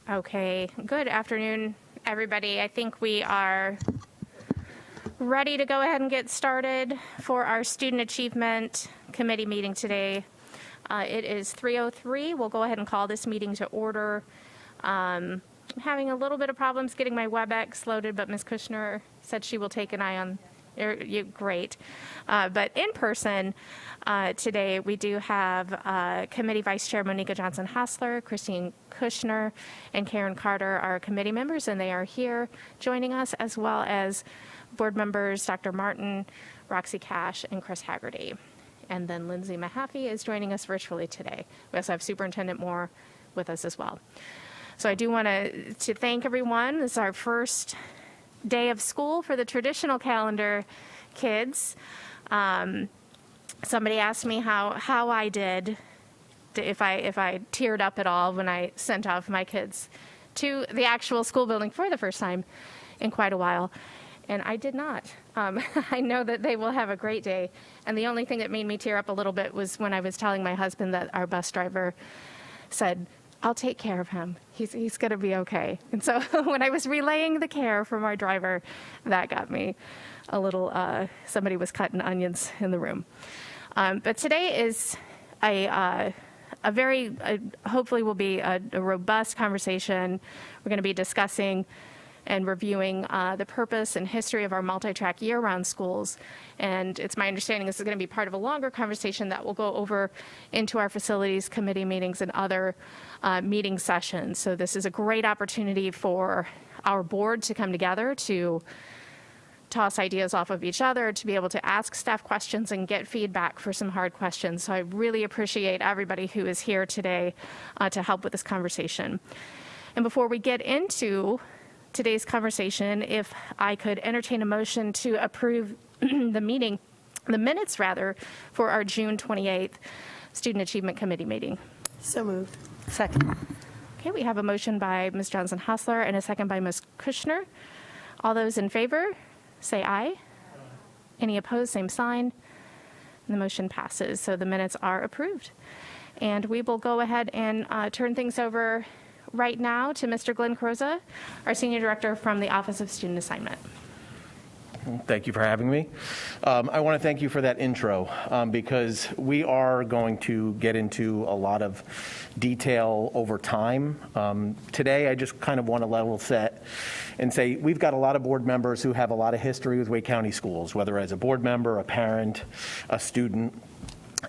Okay, good afternoon, everybody. I think we are ready to go ahead and get started for our Student Achievement Committee meeting today. It is 3:03. We'll go ahead and call this meeting to order. I'm having a little bit of problems getting my WebEx loaded, but Ms. Kushner said she will take an eye on great. But in person today, we do have Committee Vice Chair Monica Johnson-Hassler, Christine Kushner, and Karen Carter, our committee members, and they are here joining us, as well as board members Dr. Martin, Roxy Cash, and Chris Haggerty. And then Lindsay Mahaffey is joining us virtually today. We also have Superintendent Moore with us as well. So I do want to thank everyone. This is our first day of school for the traditional calendar kids. Somebody asked me how I did, if I teared up at all when I sent off my kids to the actual school building for the first time in quite a while. And I did not. I know that they will have a great day. And the only thing that made me tear up a little bit was when I was telling my husband that our bus driver said, "I'll take care of him. He's going to be okay." And so when I was relaying the care from our driver, that got me a little, somebody was cutting onions in the room. But today is a very, hopefully will be a robust conversation. We're going to be discussing and reviewing the purpose and history of our multi-track year-round schools. And it's my understanding this is going to be part of a longer conversation that will go over into our facilities committee meetings and other meeting sessions. So this is a great opportunity for our board to come together to toss ideas off of each other, to be able to ask staff questions and get feedback for some hard questions. So I really appreciate everybody who is here today to help with this conversation. And before we get into today's conversation, if I could entertain a motion to approve the minutes for our June 28th Student Achievement Committee meeting. So moved. Second. Okay, we have a motion by Ms. Johnson-Hassler and a second by Ms. Kushner. All those in favor, say aye. Any opposed, same sign. And the motion passes, so the minutes are approved. And we will go ahead and turn things over right now to Mr. Glenn Croza, our Senior Director from the Office of Student Assignment. Thank you for having me. I want to thank you for that intro because we are going to get into a lot of detail over time. Today, I just kind of want to level set and say we've got a lot of board members who have a lot of history with Wake County Schools, whether as a board member, a parent, a student.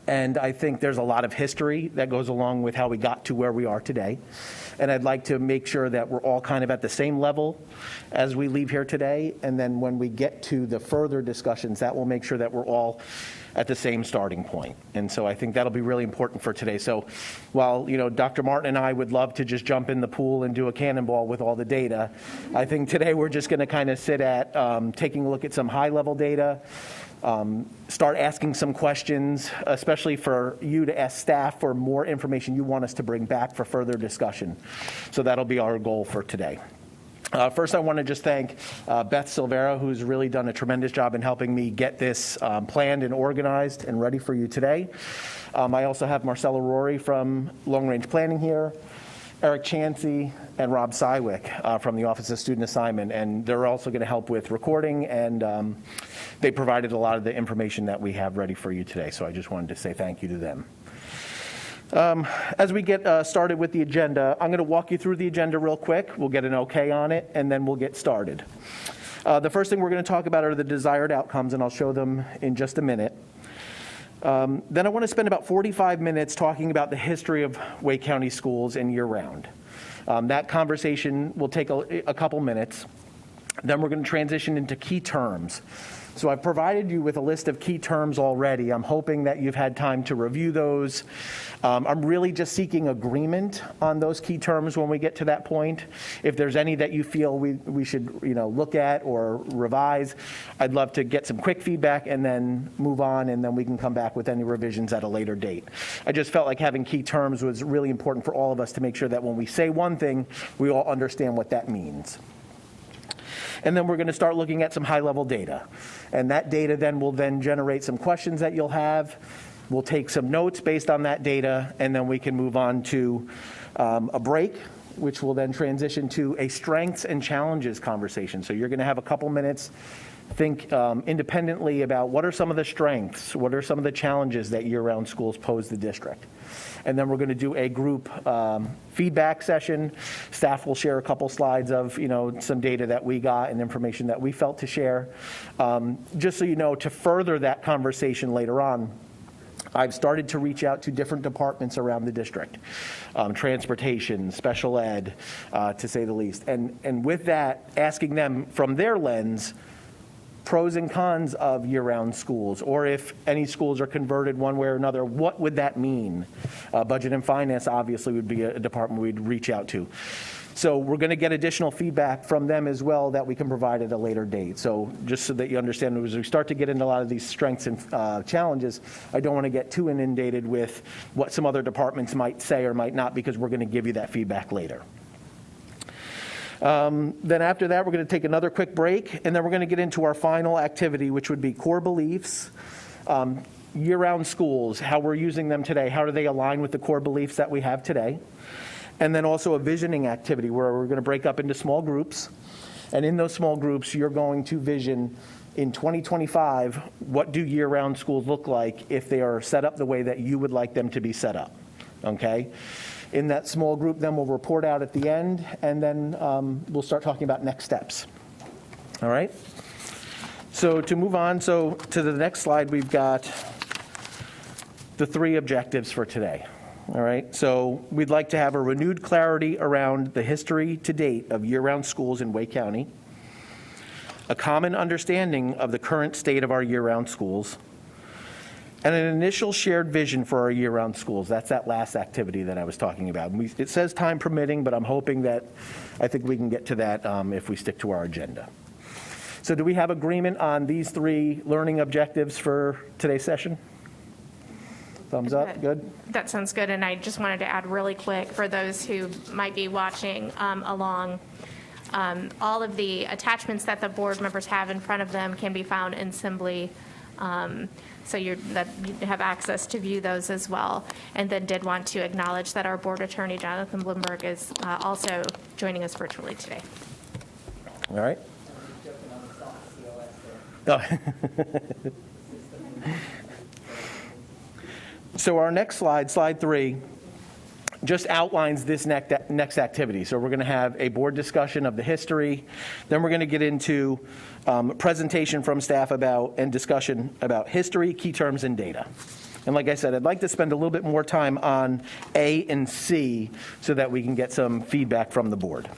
And I think there's a lot of history that goes along with how we got to where we are today. And I'd like to make sure that we're all kind of at the same level as we leave here today. And then when we get to the further discussions, that will make sure that we're all at the same starting point. And so I think that'll be really important for today. So while, Dr. Martin and I would love to just jump in the pool and do a cannonball with all the data, I think today we're just going to kind of sit at taking a look at some high-level data, start asking some questions, especially for you to ask staff for more information you want us to bring back for further discussion. So that'll be our goal for today. First, I want to just thank Beth Silvera, who's really done a tremendous job in helping me get this planned and organized and ready for you today. I also have Marcella Rory from Long Range Planning here, Eric Chansey, and Rob Sywick from the Office of Student Assignment, and they're also going to help with recording, and they provided a lot of the information that we have ready for you today, so I just wanted to say thank you to them. As we get started with the agenda, I'm going to walk you through the agenda real quick. We'll get an okay on it, and then we'll get started. The first thing we're going to talk about are the desired outcomes, and I'll show them in just a minute. Then I want to spend about 45 minutes talking about the history of Wake County Schools and year-round. That conversation will take a couple minutes. Then we're going to transition into key terms. So I've provided you with a list of key terms already. I'm hoping that you've had time to review those. I'm really just seeking agreement on those key terms when we get to that point. If there's any that you feel we should look at or revise, I'd love to get some quick feedback and then move on, and then we can come back with any revisions at a later date. I just felt like having key terms was really important for all of us to make sure that when we say one thing, we all understand what that means. And then we're going to start looking at some high-level data. And that data then will then generate some questions that you'll have. We'll take some notes based on that data, and then we can move on to a break which will then transition to a strengths and challenges conversation. So you're going to have a couple minutes, think independently about what are some of the strengths, what are some of the challenges that year-round schools pose the district. And then we're going to do a group feedback session. Staff will share a couple slides of, some data that we got and information that we felt to share. Just so you know, to further that conversation later on, I've started to reach out to different departments around the district, transportation, special ed, to say the least. And with that, asking them from their lens, pros and cons of year-round schools, or if any schools are converted one way or another, what would that mean? Budget and finance obviously would be a department we'd reach out to. So we're going to get additional feedback from them as well that we can provide at a later date. So just so that you understand, as we start to get into a lot of these strengths and challenges, I don't want to get too inundated with what some other departments might say or might not, because we're going to give you that feedback later. Then after that, we're going to take another quick break, and then we're going to get into our final activity, which would be core beliefs, year-round schools, how we're using them today, how do they align with the core beliefs that we have today, and then also a visioning activity where we're going to break up into small groups, and in those small groups, you're going to vision in 2025, what do year-round schools look like if they are set up the way that you would like them to be set up, okay? In that small group, then we'll report out at the end, and then we'll start talking about next steps. All right? So to move on, so to the next slide, we've got the 3 objectives for today. All right? So we'd like to have a renewed clarity around the history to date of year-round schools in Wake County, a common understanding of the current state of our year-round schools, and an initial shared vision for our year-round schools. That's that last activity that I was talking about. It says time permitting, but I'm hoping that I think we can get to that if we stick to our agenda. So do we have agreement on these 3 learning objectives for today's session? Thumbs up, good? That sounds good. And I just wanted to add really quick for those who might be watching along, all of the attachments that the board members have in front of them can be found in Assembly. So you have access to view those as well. And then did want to acknowledge that our board attorney, Jonathan Bloomberg, is also joining us virtually today. All right. Oh. So our next slide, slide 3, just outlines this next activity. So we're going to have a board discussion of the history. Then we're going to get into a presentation from staff and discussion about history, key terms, and data. And like I said, I'd like to spend a little bit more time on A and C so that we can get some feedback from the board.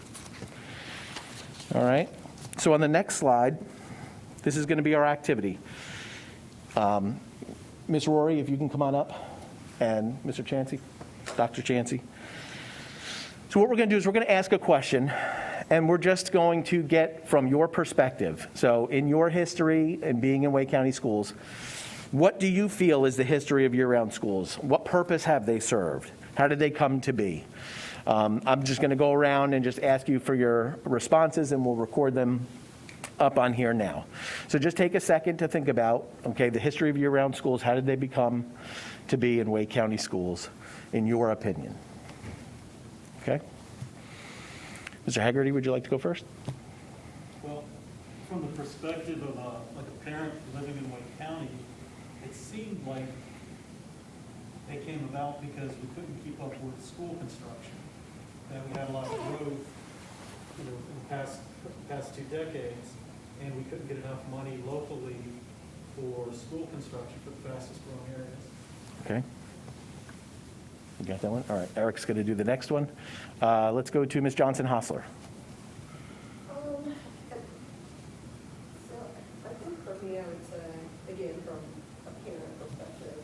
All right. So on the next slide, this is going to be our activity. Ms. Rory, if you can come on up, and Mr. Chansey, Dr. Chansey. So what we're going to do is we're going to ask a question, and we're just going to get from your perspective. So in your history and being in Wake County schools, what do you feel is the history of year-round schools? What purpose have they served? How did they come to be? I'm just going to go around and just ask you for your responses, and we'll record them up on here now. So just take a second to think about, okay, the history of year-round schools. How did they become to be in Wake County schools, in your opinion? Okay. Mr. Haggerty, would you like to go first? Well, from the perspective of a parent living in Wake County, it seemed like they came about because we couldn't keep up with school construction. That we had a lot of growth, in the past 2 decades, and we couldn't get enough money locally for school construction for the fastest growing areas. Okay. You got that one? All right. Eric's going to do the next one. Let's go to Ms. Johnson-Hostler. So I think for me, I would say, again, from a parent perspective,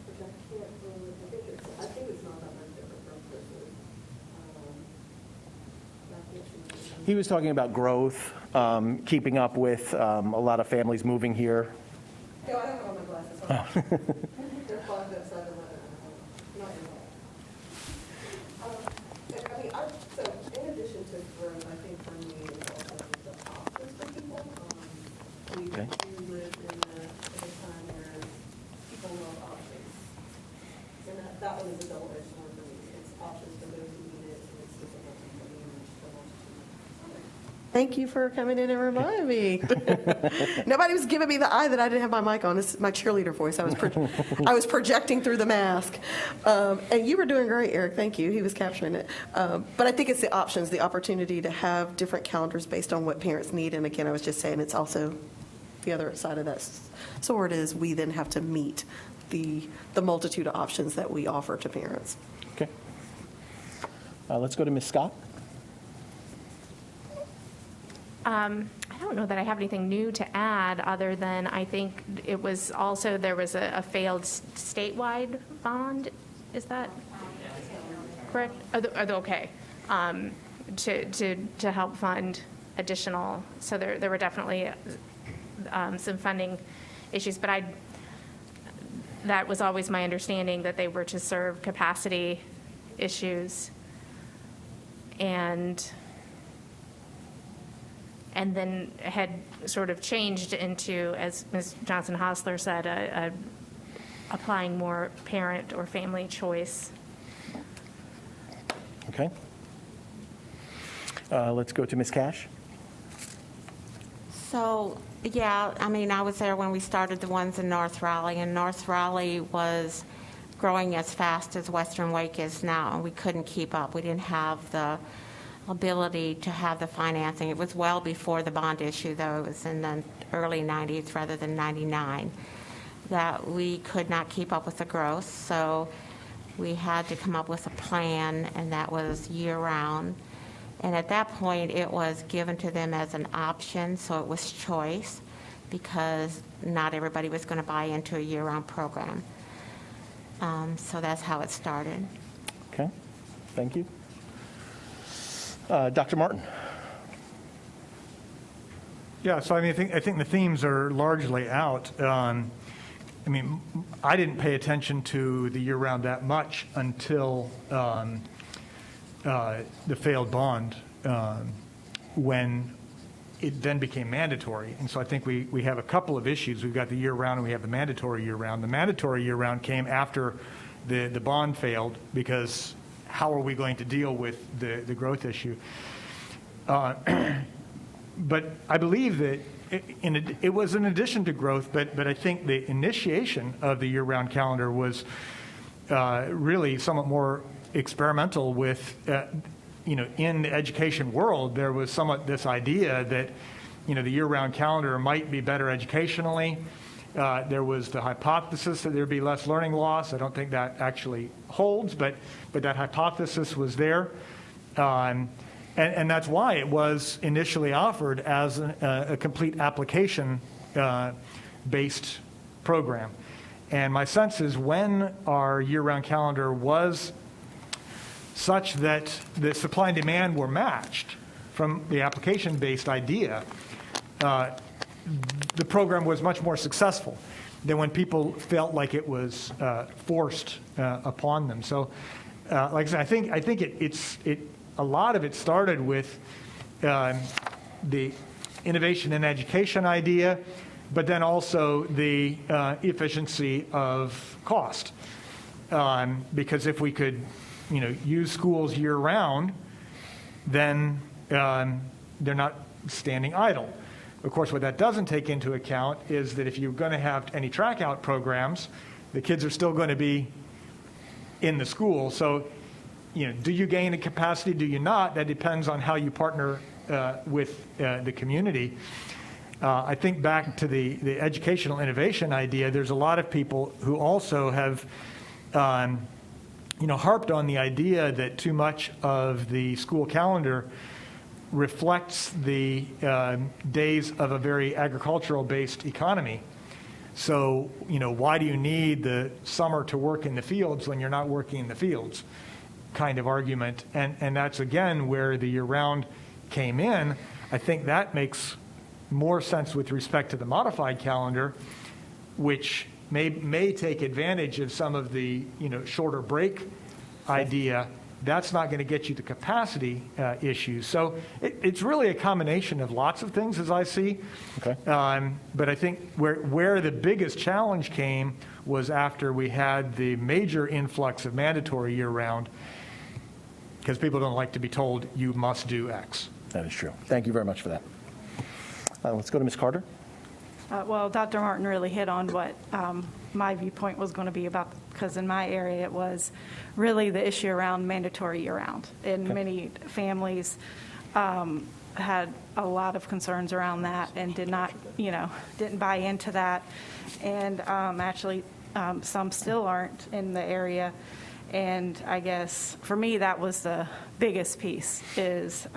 which I think it's not that much different from Chris's. He was talking about growth, keeping up with a lot of families moving here. No, I don't have all my glasses on. They're clogged outside the weather. Not in so in addition to growth, I think for me, it's also the options for people. We Okay. do live in a time where people love options. And that one is a double-edged Thank you for coming in and reminding me. Nobody was giving me the eye that I didn't have my mic on. This is my cheerleader voice. I was projecting through the mask. And you were doing great, Eric. Thank you. He was capturing it. But I think it's the options, the opportunity to have different calendars based on what parents need. And again, I was just saying, it's also the other side of that sword is we then have to meet the multitude of options that we offer to parents. Okay. Let's go to Ms. Scott. I don't know that I have anything new to add, other than I think it was also, there was a failed statewide bond. Is that correct? Okay. To help fund additional, so there were definitely some funding issues, but that was always my understanding, that they were to serve capacity issues. And then had sort of changed into, as Ms. Johnson-Hostler said, applying more parent or family choice. Okay. Let's go to Ms. Cash. So, yeah, I mean, I was there when we started the ones in North Raleigh, and North Raleigh was growing as fast as Western Wake is now, and we couldn't keep up. We didn't have the ability to have the financing. It was well before the bond issue, though. It was in the early 90s rather than 99, that we could not keep up with the growth. So we had to come up with a plan, and that was year-round. And at that point, it was given to them as an option, so it was choice, because not everybody was going to buy into a year-round program. So that's how it started. Okay. Thank you. Dr. Martin. Yeah, so I mean, I think the themes are largely out. I mean, I didn't pay attention to the year-round that much until the failed bond, when it then became mandatory. And so I think we have a couple of issues. We've got the year-round and we have the mandatory year-round. The mandatory year-round came after the bond failed, because how are we going to deal with the growth issue? But I believe that it was in addition to growth, but I think the initiation of the year-round calendar was really somewhat more experimental with, in the education world, there was somewhat this idea that, the year-round calendar might be better educationally. There was the hypothesis that there'd be less learning loss. I don't think that actually holds, but that hypothesis was there. And that's why it was initially offered as a complete application-based program. And my sense is when our year-round calendar was such that the supply and demand were matched from the application-based idea, the program was much more successful than when people felt like it was forced upon them. So, like I said, I think a lot of it started with the innovation in education idea, but then also the efficiency of cost. Because if we could, use schools year-round, then they're not standing idle. Of course, what that doesn't take into account is that if you're going to have any track-out programs, the kids are still going to be in the school. So, do you gain a capacity? Do you not? That depends on how you partner with the community. I think back to the educational innovation idea, there's a lot of people who also have harped on the idea that too much of the school calendar reflects the days of a very agricultural-based economy. So, why do you need the summer to work in the fields when you're not working in the fields? Kind of argument. And that's, again, where the year-round came in. I think that makes more sense with respect to the modified calendar, which may take advantage of some of the, shorter break idea. That's not going to get you the capacity issues. So it's really a combination of lots of things, as I see. Okay. But I think where the biggest challenge came was after we had the major influx of mandatory year-round, because people don't like to be told you must do X. That is true. Thank you very much for that. Let's go to Ms. Carter. Well, Dr. Martin really hit on what my viewpoint was going to be about, because in my area, it was really the issue around mandatory year-round. And many families had a lot of concerns around that and did not, didn't buy into that. And actually, some still aren't in the area. And I guess for me, that was the biggest piece, is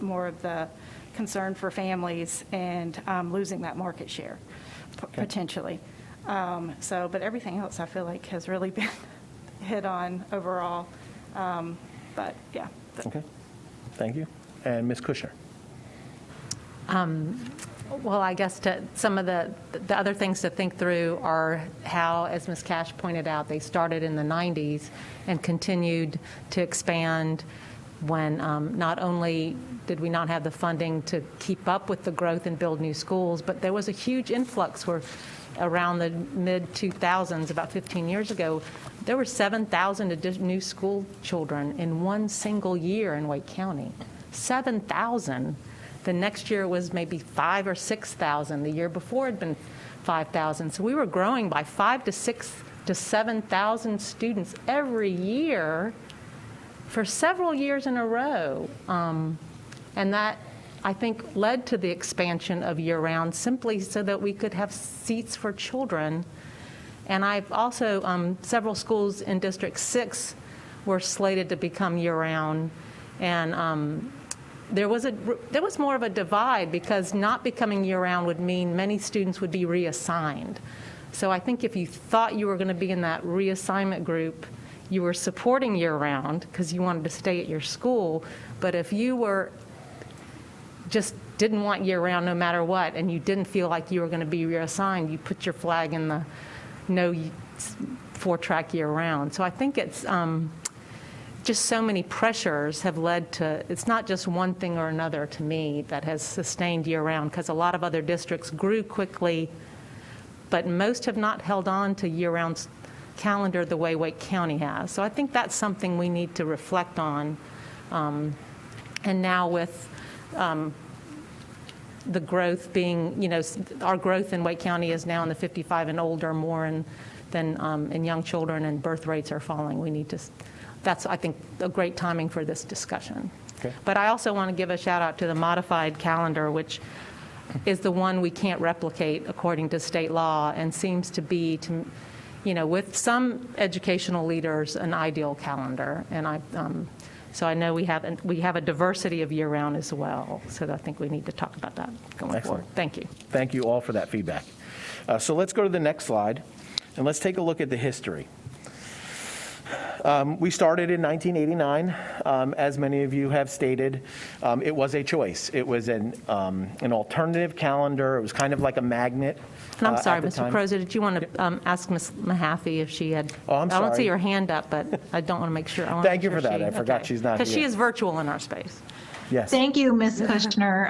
more of the concern for families and losing that market share, potentially. But everything else I feel like has really been hit on overall. But yeah. Okay. Thank you. And Ms. Kushner. Well, I guess some of the other things to think through are how, as Ms. Cash pointed out, they started in the 90s and continued to expand when not only did we not have the funding to keep up with the growth and build new schools, but there was a huge influx where around the mid-2000s, about 15 years ago, there were 7,000 new school children in one single year in Wake County. 7,000. The next year was maybe 5,000 or 6,000. The year before had been 5,000. So we were growing by 5,000 to 6,000 to 7,000 students every year for several years in a row. And that, I think, led to the expansion of year-round simply so that we could have seats for children. And I've also, several schools in District 6 were slated to become year-round. And there was more of a divide, because not becoming year-round would mean many students would be reassigned. So I think if you thought you were going to be in that reassignment group, you were supporting year-round because you wanted to stay at your school. But if you were just didn't want year-round no matter what, and you didn't feel like you were going to be reassigned, you put your flag in the no 4-track year-round. So I think it's just so many pressures have led to, it's not just one thing or another to me that has sustained year-round, because a lot of other districts grew quickly, but most have not held on to year-round calendar the way Wake County has. So I think that's something we need to reflect on. And now with the growth being, our growth in Wake County is now in the 55 and older more than in young children, and birth rates are falling. We need to, that's, I think, a great timing for this discussion. Okay. But I also want to give a shout out to the modified calendar, which is the one we can't replicate according to state law, and seems to be, with some educational leaders, an ideal calendar. And so I know we have a diversity of year-round as well. So I think we need to talk about that going forward. Thank you. Thank you all for that feedback. So let's go to the next slide, and let's take a look at the history. We started in 1989. As many of you have stated, it was a choice. It was an alternative calendar. It was kind of like a magnet. And I'm sorry, at the Mr. time. Crozer, did you want to ask Ms. Mahaffey if she had? Oh, I'm I don't sorry. see your hand up, but I don't want to make sure. Thank you for that. I forgot she's not Because she here. is virtual in our space. Yes. Thank you, Ms. Kushner.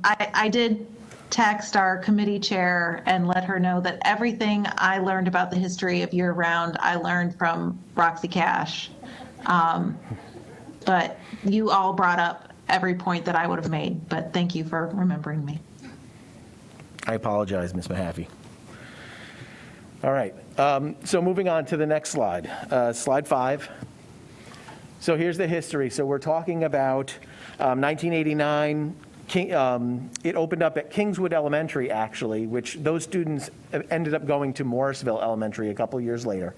I did text our committee chair and let her know that everything I learned about the history of year-round, I learned from Roxy Cash. But you all brought up every point that I would have made, but thank you for remembering me. I apologize, Ms. Mahaffey. All right. So moving on to the next slide, slide 5. So here's the history. So we're talking about 1989. It opened up at Kingswood Elementary, actually, which those students ended up going to Morrisville Elementary a couple years later.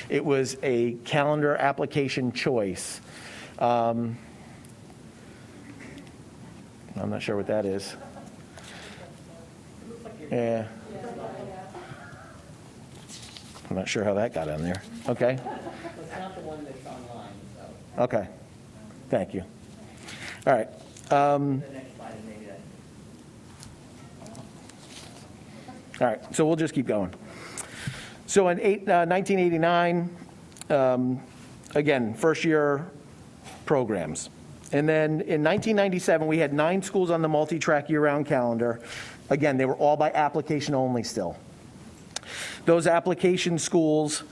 It was a calendar application choice. I'm not sure what that is. Yeah. I'm not sure how that got on there. Okay. It's not the one that's online, so Okay. Thank you. All right. the next slide is maybe that. All right, so we'll just keep going. So in 1989, again, first year programs. And then in 1997, we had 9 schools on the multi-track year-round calendar. Again, they were all by application only still. Those application schools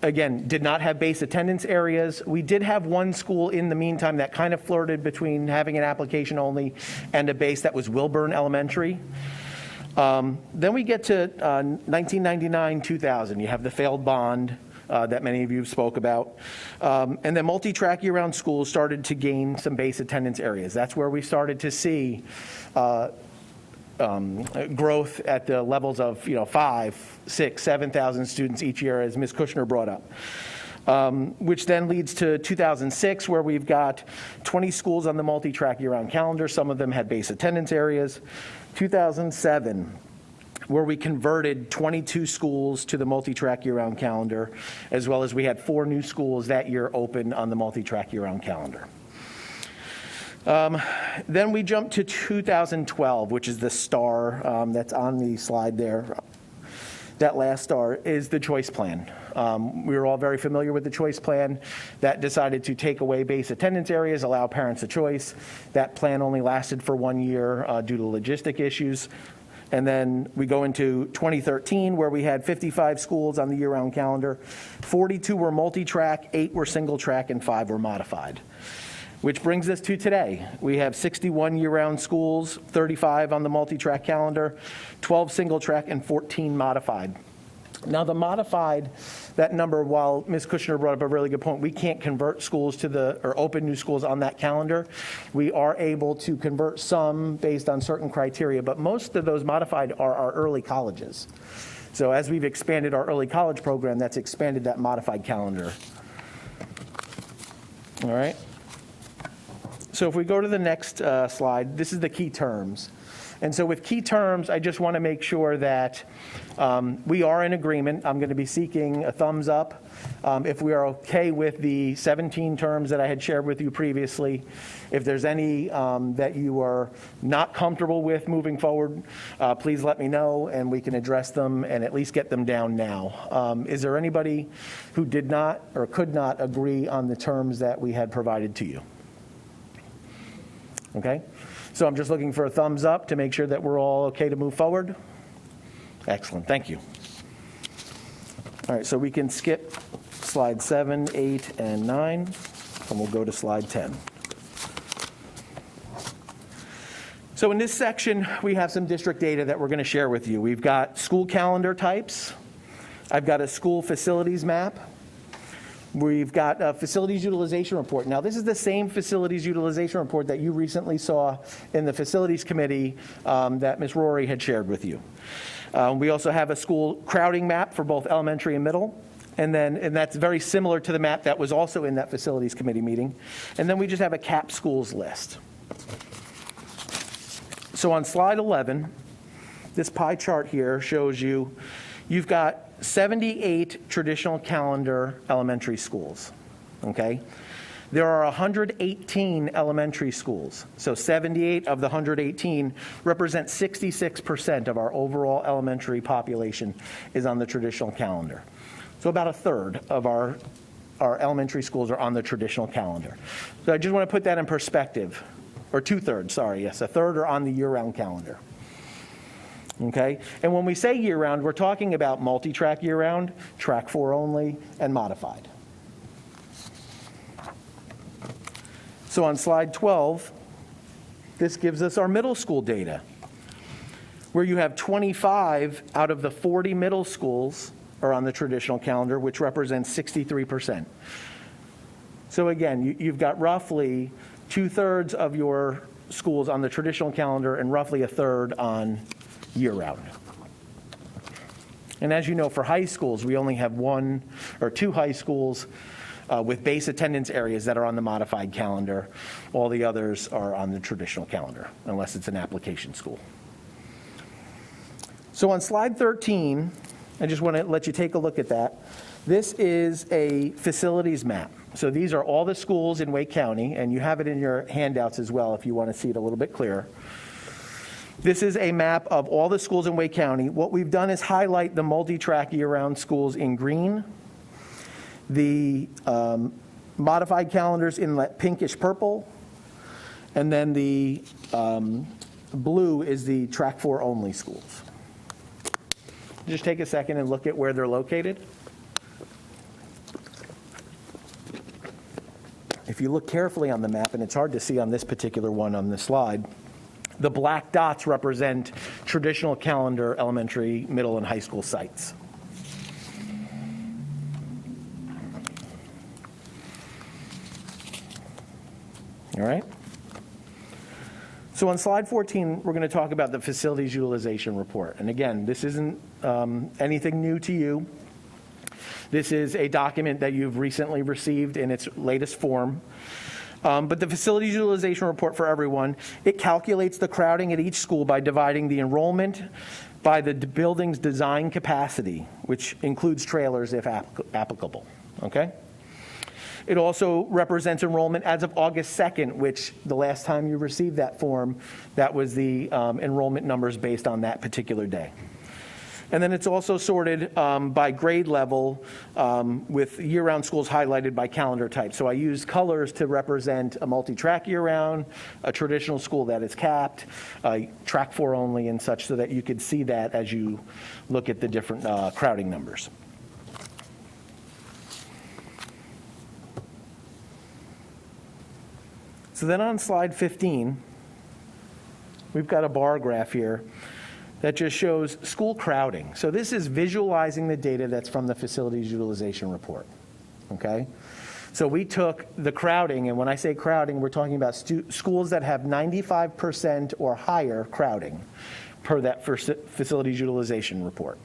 again, did not have base attendance areas. We did have one school in the meantime that kind of flirted between having an application only and a base, that was Wilburn Elementary. Then we get to 1999, 2000. You have the failed bond that many of you spoke about. And then multi-track year-round schools started to gain some base attendance areas. That's where we started to see growth at the levels of 5, 6, 7,000 students each year, as Ms. Kushner brought up. Which then leads to 2006, where we've got 20 schools on the multi-track year-round calendar. Some of them had base attendance areas. 2007, where we converted 22 schools to the multi-track year-round calendar, as well as we had 4 new schools that year open on the multi-track year-round calendar. Then we jump to 2012, which is the star that's on the slide there. That last star is the choice plan. We were all very familiar with the choice plan that decided to take away base attendance areas, allow parents a choice. That plan only lasted for 1 year due to logistic issues. And then we go into 2013, where we had 55 schools on the year-round calendar. 42 were multi-track, 8 were single-track, and 5 were modified. Which brings us to today. We have 61 year-round schools, 35 on the multi-track calendar, 12 single-track, and 14 modified. Now, the modified, that number, while Ms. Kushner brought up a really good point, we can't convert schools or open new schools on that calendar. We are able to convert some based on certain criteria, but most of those modified are our early colleges. So as we've expanded our early college program, that's expanded that modified calendar. All right. So if we go to the next slide, this is the key terms. And so with key terms, I just want to make sure that we are in agreement. I'm going to be seeking a thumbs up if we are okay with the 17 terms that I had shared with you previously. If there's any that you are not comfortable with moving forward, please let me know, and we can address them and at least get them down now. Is there anybody who did not or could not agree on the terms that we had provided to you? Okay, so I'm just looking for a thumbs up to make sure that we're all okay to move forward. Excellent, thank you. All right, so we can skip slide 7, 8, and 9, and we'll go to slide 10. So in this section, we have some district data that we're going to share with you. We've got school calendar types. I've got a school facilities map. We've got a facilities utilization report. Now, this is the same facilities utilization report that you recently saw in the facilities committee that Ms. Rory had shared with you. We also have a school crowding map for both elementary and middle. And that's very similar to the map that was also in that facilities committee meeting. And then we just have a CAP schools list. So on slide 11, this pie chart here shows you, you've got 78 traditional calendar elementary schools, okay? There are 118 elementary schools, so 78 of the 118 represent 66% of our overall elementary population is on the traditional calendar. So about a third of our elementary schools are on the traditional calendar. So I just want to put that in perspective, or 2/3, sorry, yes, a third are on the year-round calendar. Okay, and when we say year-round, we're talking about multi-track year-round, track 4 only, and modified. So on slide 12, this gives us our middle school data, where you have 25 out of the 40 middle schools are on the traditional calendar, which represents 63%. So again, you've got roughly 2/3 of your schools on the traditional calendar and roughly a third on year-round. And as you know, for high schools, we only have 1 or 2 high schools with base attendance areas that are on the modified calendar. All the others are on the traditional calendar, unless it's an application school. So on slide 13, I just want to let you take a look at that. This is a facilities map. So these are all the schools in Wake County, and you have it in your handouts as well if you want to see it a little bit clearer. This is a map of all the schools in Wake County. What we've done is highlight the multi-track year-round schools in green, the modified calendars in that pinkish purple, and then the blue is the track 4 only schools. Just take a second and look at where they're located. if you look carefully on the map, and it's hard to see on this particular one on this slide, the black dots represent traditional calendar elementary, middle, and high school sites. All right? So on slide 14, we're going to talk about the facilities utilization report. And again, this isn't anything new to you. This is a document that you've recently received in its latest form. But the facilities utilization report for everyone, it calculates the crowding at each school by dividing the enrollment by the building's design capacity, which includes trailers if applicable, okay? It also represents enrollment as of August 2nd, which the last time you received that form, that was the enrollment numbers based on that particular day. And then it's also sorted by grade level with year-round schools highlighted by calendar type. So I used colors to represent a multi-track year-round, a traditional school that is capped, track 4 only and such, so that you could see that as you look at the different crowding numbers. So then on slide 15, we've got a bar graph here that just shows school crowding. So this is visualizing the data that's from the facilities utilization report, okay? So we took the crowding, and when I say crowding, we're talking about schools that have 95% or higher crowding per that facilities utilization report.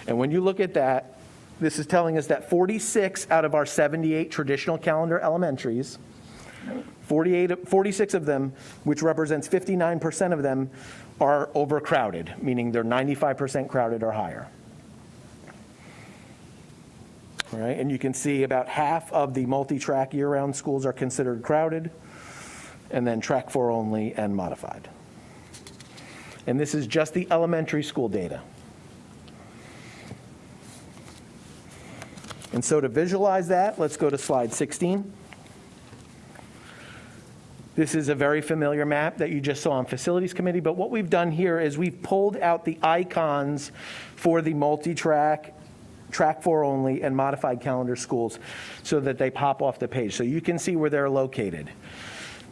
And when you look at that, this is telling us that 46 out of our 78 traditional calendar elementaries, 46 of them, which represents 59% of them, are overcrowded, meaning they're 95% crowded or higher. All right, and you can see about half of the multi-track year-round schools are considered crowded, and then track 4 only and modified. And this is just the elementary school data. And so to visualize that, let's go to slide 16. This is a very familiar map that you just saw on Facilities Committee, but what we've done here is we've pulled out the icons for the multi-track, track 4 only, and modified calendar schools so that they pop off the page. So you can see where they're located.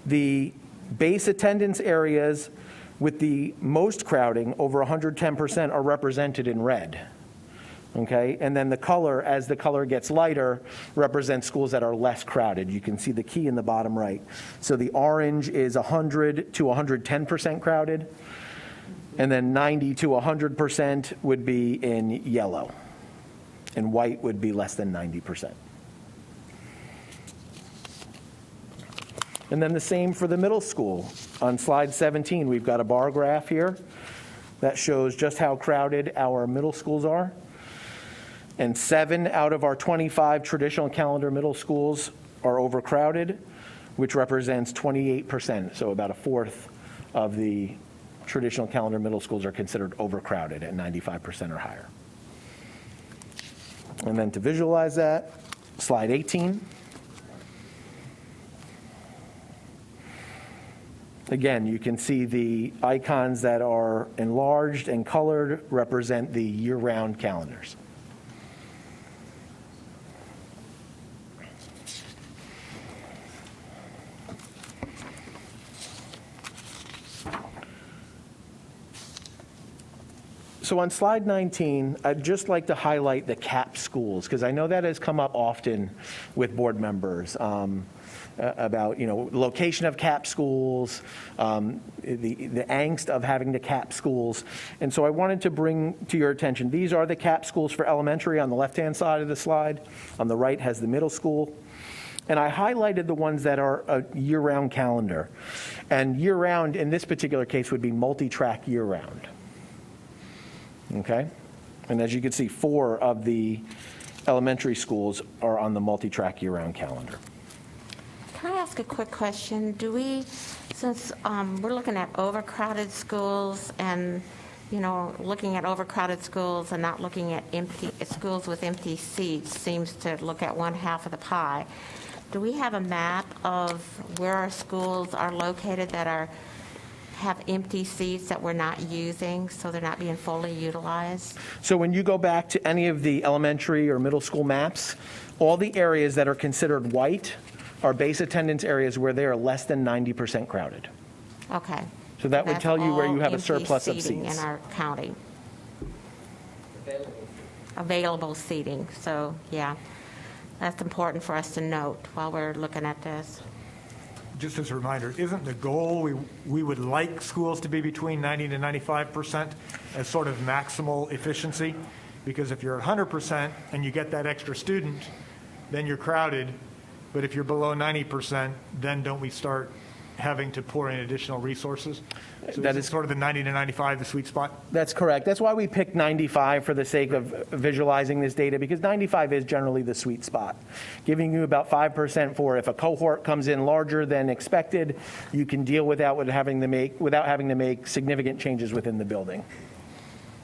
The base attendance areas with the most crowding, over 110%, are represented in red. Okay, and then the color, as the color gets lighter, represents schools that are less crowded. You can see the key in the bottom right. So the orange is 100 to 110% crowded, and then 90 to 100% would be in yellow, and white would be less than 90%. And then the same for the middle school. On slide 17, we've got a bar graph here that shows just how crowded our middle schools are. And 7 out of our 25 traditional calendar middle schools are overcrowded, which represents 28%. So about a fourth of the traditional calendar middle schools are considered overcrowded at 95% or higher. And then to visualize that, slide 18. Again, you can see the icons that are enlarged and colored represent the year-round calendars. So on slide 19, I'd just like to highlight the CAP schools, because I know that has come up often with board members about, location of CAP schools, the angst of having to cap schools. And so I wanted to bring to your attention, these are the CAP schools for elementary on the left-hand side of the slide. On the right has the middle school. And I highlighted the ones that are a year-round calendar. And year-round, in this particular case, would be multi-track year-round. Okay? And as you can see, 4 of the elementary schools are on the multi-track year-round calendar. Can I ask a quick question? Do we, since we're looking at overcrowded schools and, looking at overcrowded schools and not looking at empty schools with empty seats seems to look at one half of the pie. Do we have a map of where our schools are located that have empty seats that we're not using, so they're not being fully utilized? So when you go back to any of the elementary or middle school maps, all the areas that are considered white are base attendance areas where they are less than 90% crowded. Okay. So that would That's tell you where all you have a empty surplus of seating seats. in our county, Available. available seating. So, yeah, that's important for us to note while we're looking at this. Just as a reminder, isn't the goal, we would like schools to be between 90 to 95% as sort of maximal efficiency? Because if you're 100% and you get that extra student, then you're crowded. But if you're below 90%, then don't we start having to pour in additional resources? So That is is- sort of the 90 to 95 the sweet spot? That's correct. That's why we picked 95 for the sake of visualizing this data, because 95 is generally the sweet spot, giving you about 5% for if a cohort comes in larger than expected, you can deal without having to make significant changes within the building.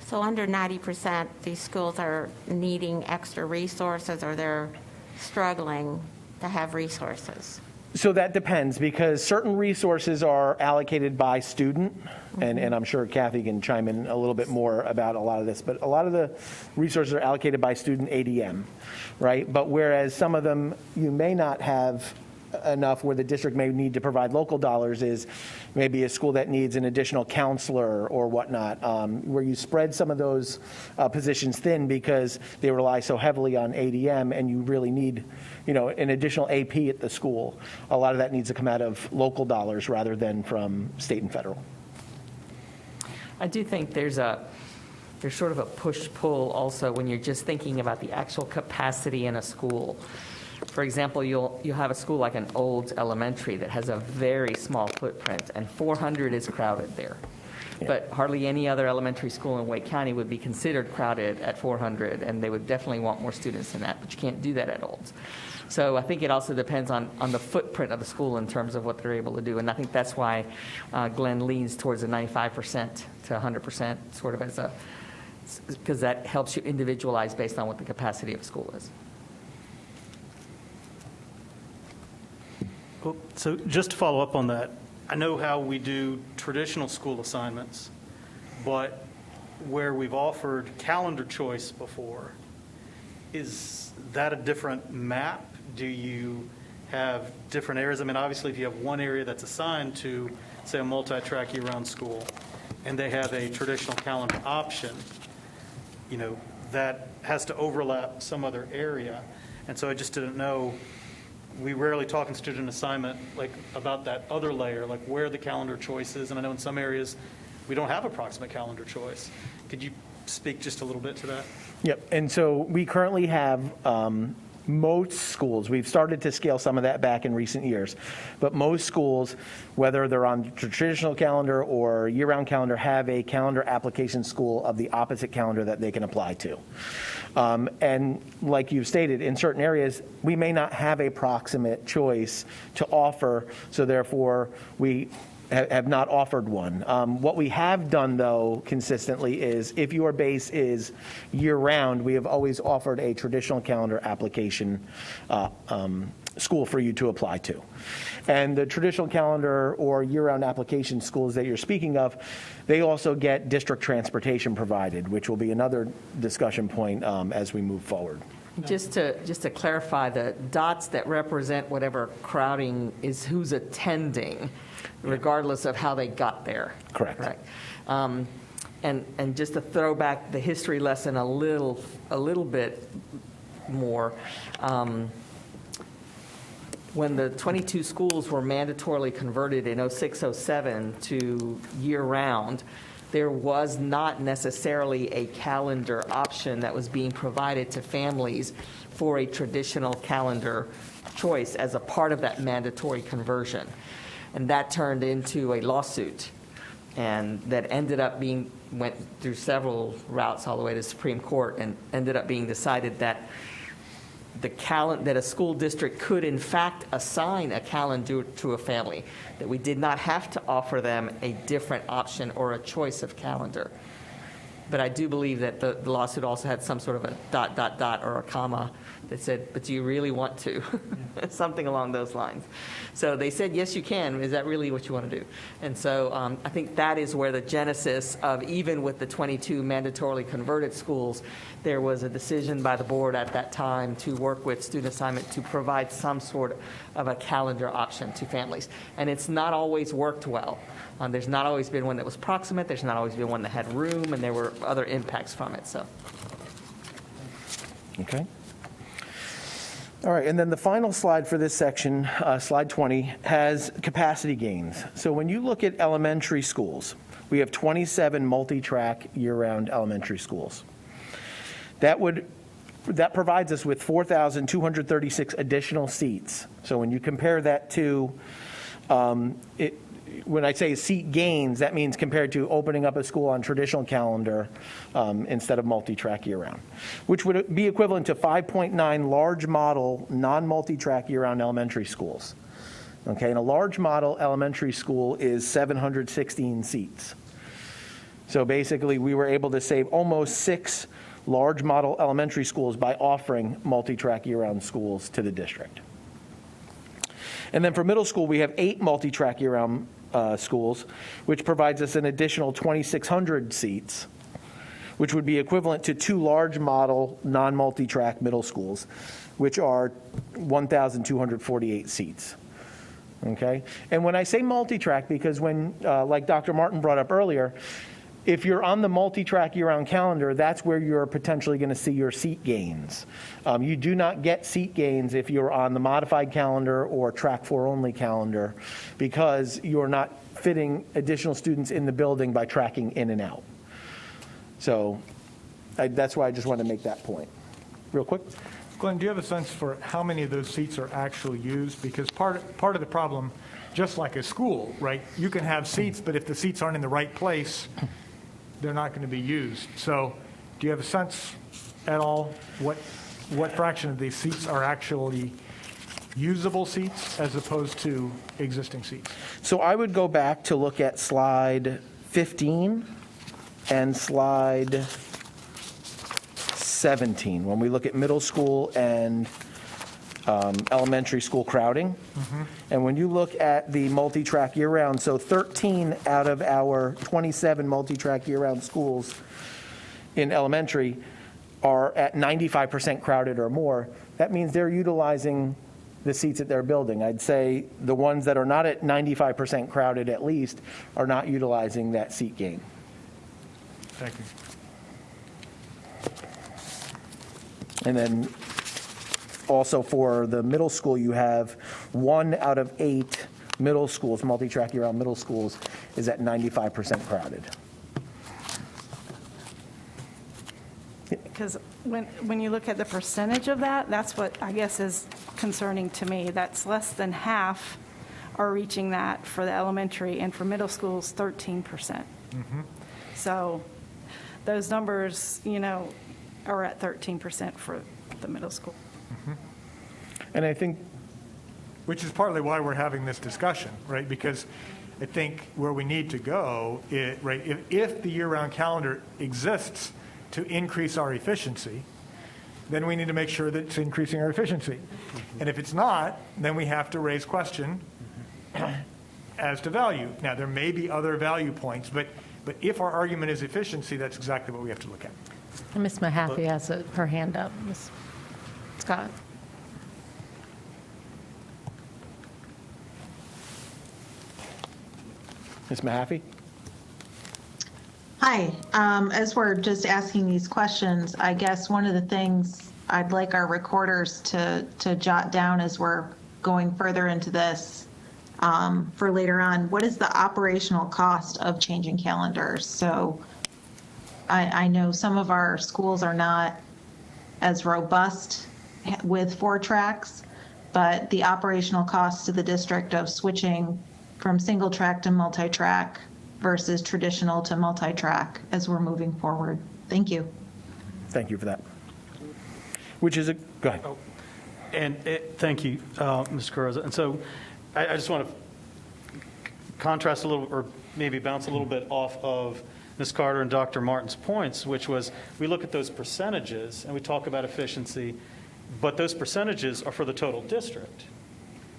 So under 90%, these schools are needing extra resources, or they're struggling to have resources? So that depends, because certain resources are allocated by student, and I'm sure Kathy can chime in a little bit more about a lot of this, but a lot of the resources are allocated by student ADM, right? But whereas some of them you may not have enough, where the district may need to provide local dollars, is maybe a school that needs an additional counselor or whatnot, where you spread some of those positions thin because they rely so heavily on ADM, and you really need, an additional AP at the school. A lot of that needs to come out of local dollars rather than from state and federal. I do think there's sort of a push-pull also when you're just thinking about the actual capacity in a school. For example, you'll have a school like an Olds Elementary that has a very small footprint, and 400 is crowded there. But hardly any other elementary school in Wake County would be considered crowded at 400, and they would definitely want more students than that, but you can't do that at Olds. So I think it also depends on the footprint of the school in terms of what they're able to do, and I think that's why Glenn leans towards the 95% to 100%, sort of because that helps you individualize based on what the capacity of a school is. Well, so just to follow up on that, I know how we do traditional school assignments, but where we've offered calendar choice before, is that a different map? Do you have different areas? I mean, obviously, if you have one area that's assigned to, say, a multi-track year-round school, and they have a traditional calendar option, that has to overlap some other area. And so I just didn't know, we rarely talk in student assignment about that other layer, like where the calendar choice is. And I know in some areas, we don't have approximate calendar choice. Could you speak just a little bit to that? Yep, and so we currently have most schools, we've started to scale some of that back in recent years, but most schools, whether they're on the traditional calendar or year-round calendar, have a calendar application school of the opposite calendar that they can apply to. And like you've stated, in certain areas, we may not have a proximate choice to offer, so therefore we have not offered one. What we have done, though, consistently is if your base is year-round, we have always offered a traditional calendar application school for you to apply to. And the traditional calendar or year-round application schools that you're speaking of, they also get district transportation provided, which will be another discussion point as we move forward. Just to clarify, the dots that represent whatever crowding is who's attending, regardless of how they got there. Correct. And just to throw back the history lesson a little bit more, when the 22 schools were mandatorily converted in 06-07 to year-round, there was not necessarily a calendar option that was being provided to families for a traditional calendar choice as a part of that mandatory conversion. And that turned into a lawsuit, and that went through several routes all the way to Supreme Court, and ended up being decided that that a school district could in fact assign a calendar to a family, that we did not have to offer them a different option or a choice of calendar. But I do believe that the lawsuit also had some sort of a ... or a comma They said, but do you really want to? Something along those lines. So they said, yes, you can. Is that really what you want to do? And so I think that is where the genesis of, even with the 22 mandatorily converted schools, there was a decision by the board at that time to work with student assignment to provide some sort of a calendar option to families. And it's not always worked well. There's not always been one that was proximate. There's not always been one that had room, and there were other impacts from it. So. Okay. All right, and then the final slide for this section, slide 20, has capacity gains. So when you look at elementary schools, we have 27 multi-track year-round elementary schools. That provides us with 4,236 additional seats. So when you compare that to, when I say seat gains, that means compared to opening up a school on traditional calendar instead of multi-track year-round, which would be equivalent to 5.9 large model non-multi-track year-round elementary schools. Okay, and a large model elementary school is 716 seats. So basically, we were able to save almost 6 large model elementary schools by offering multi-track year-round schools to the district. And then for middle school, we have 8 multi-track year-round schools, which provides us an additional 2,600 seats, which would be equivalent to 2 large model non-multi-track middle schools, which are 1,248 seats. Okay? And when I say multi-track, because when, like Dr. Martin brought up earlier, if you're on the multi-track year-round calendar, that's where you're potentially going to see your seat gains. You do not get seat gains if you're on the modified calendar or track 4 only calendar, because you're not fitting additional students in the building by tracking in and out. So that's why I just wanted to make that point. Real quick. Glenn, do you have a sense for how many of those seats are actually used? Because part of the problem, just like a school, right, you can have seats, but if the seats aren't in the right place, they're not going to be used. So do you have a sense at all what fraction of these seats are actually usable seats as opposed to existing seats? So I would go back to look at slide 15 and slide 17, when we look at middle school and elementary school crowding. And when you look at the multi-track year-round, so 13 out of our 27 multi-track year-round schools in elementary are at 95% crowded or more. That means they're utilizing the seats at their building. I'd say the ones that are not at 95% crowded at least are not utilizing that seat gain. Thank you. And then also for the middle school, you have 1 out of 8 middle schools, multi-track year-round middle schools, is at 95% crowded. Because when you look at the percentage of that, that's what I guess is concerning to me. That's less than half are reaching that for the elementary, and for middle schools, 13%. So those numbers, are at 13% for the middle school. And I think, Which is partly why we're having this discussion, right? Because I think where we need to go, right, if the year-round calendar exists to increase our efficiency, then we need to make sure that it's increasing our efficiency. And if it's not, then we have to raise question as to value. Now, there may be other value points, but if our argument is efficiency, that's exactly what we have to look at. Ms. Mahaffey has her hand up. Ms. Scott? Ms. Mahaffey? Hi, as we're just asking these questions, I guess one of the things I'd like our recorders to jot down as we're going further into this for later on, what is the operational cost of changing calendars? So I know some of our schools are not as robust with 4 tracks, but the operational cost to the district of switching from single track to multi-track versus traditional to multi-track as we're moving forward. Thank you. Thank you for that. Which is go ahead. And thank you, Mr. Carrozza. And so I just want to contrast a little, or maybe bounce a little bit off of Ms. Carter and Dr. Martin's points, which was we look at those percentages and we talk about efficiency, but those percentages are for the total district,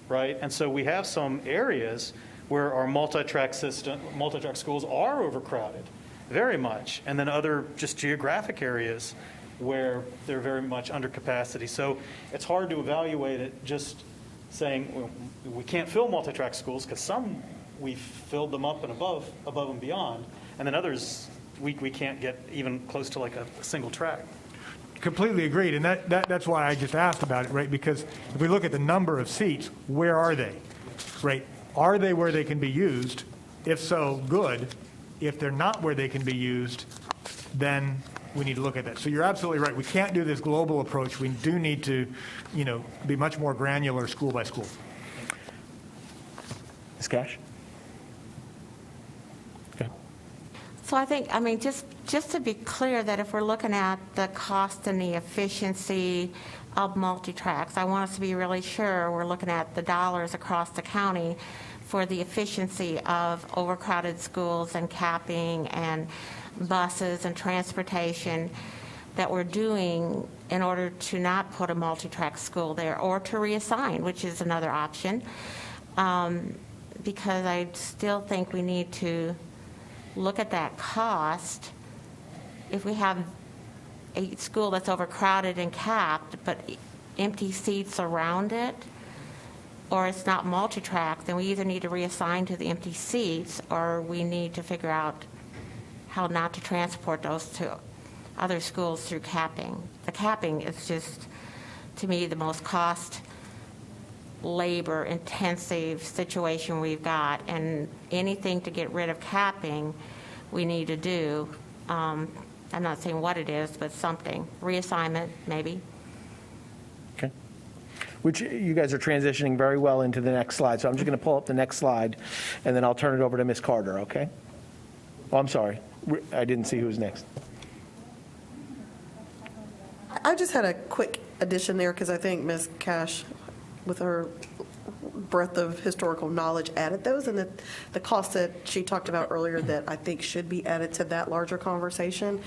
right? And so we have some areas where our multi-track schools are overcrowded, very much, and then other just geographic areas where they're very much under capacity. So it's hard to evaluate it just saying, well, we can't fill multi-track schools, because some we've filled them up and above and beyond, and then others we can't get even close to like a single track. Completely agreed, and that's why I just asked about it, right? Because if we look at the number of seats, where are they, right? Are they where they can be used? If so, good. If they're not where they can be used, then we need to look at that. So you're absolutely right. We can't do this global approach. We do need to, be much more granular school by school. Ms. Cash? Okay. So I think, just to be clear, that if we're looking at the cost and the efficiency of multi-tracks, I want us to be really sure we're looking at the dollars across the county for the efficiency of overcrowded schools and capping and buses and transportation that we're doing in order to not put a multi-track school there, or to reassign, which is another option. Because I still think we need to look at that cost. If we have a school that's overcrowded and capped, but empty seats around it, or it's not multi-track, then we either need to reassign to the empty seats, or we need to figure out how not to transport those to other schools through capping. The capping is just, to me, the most cost, labor-intensive situation we've got, and anything to get rid of capping, we need to do. I'm not saying what it is, but something. Reassignment, maybe. Okay. Which you guys are transitioning very well into the next slide. So I'm just going to pull up the next slide, and then I'll turn it over to Ms. Carter, okay? Oh, I'm sorry. I didn't see who was next. I just had a quick addition there because I think Ms. Cash, with her breadth of historical knowledge, added those, and the cost that she talked about earlier that I think should be added to that larger conversation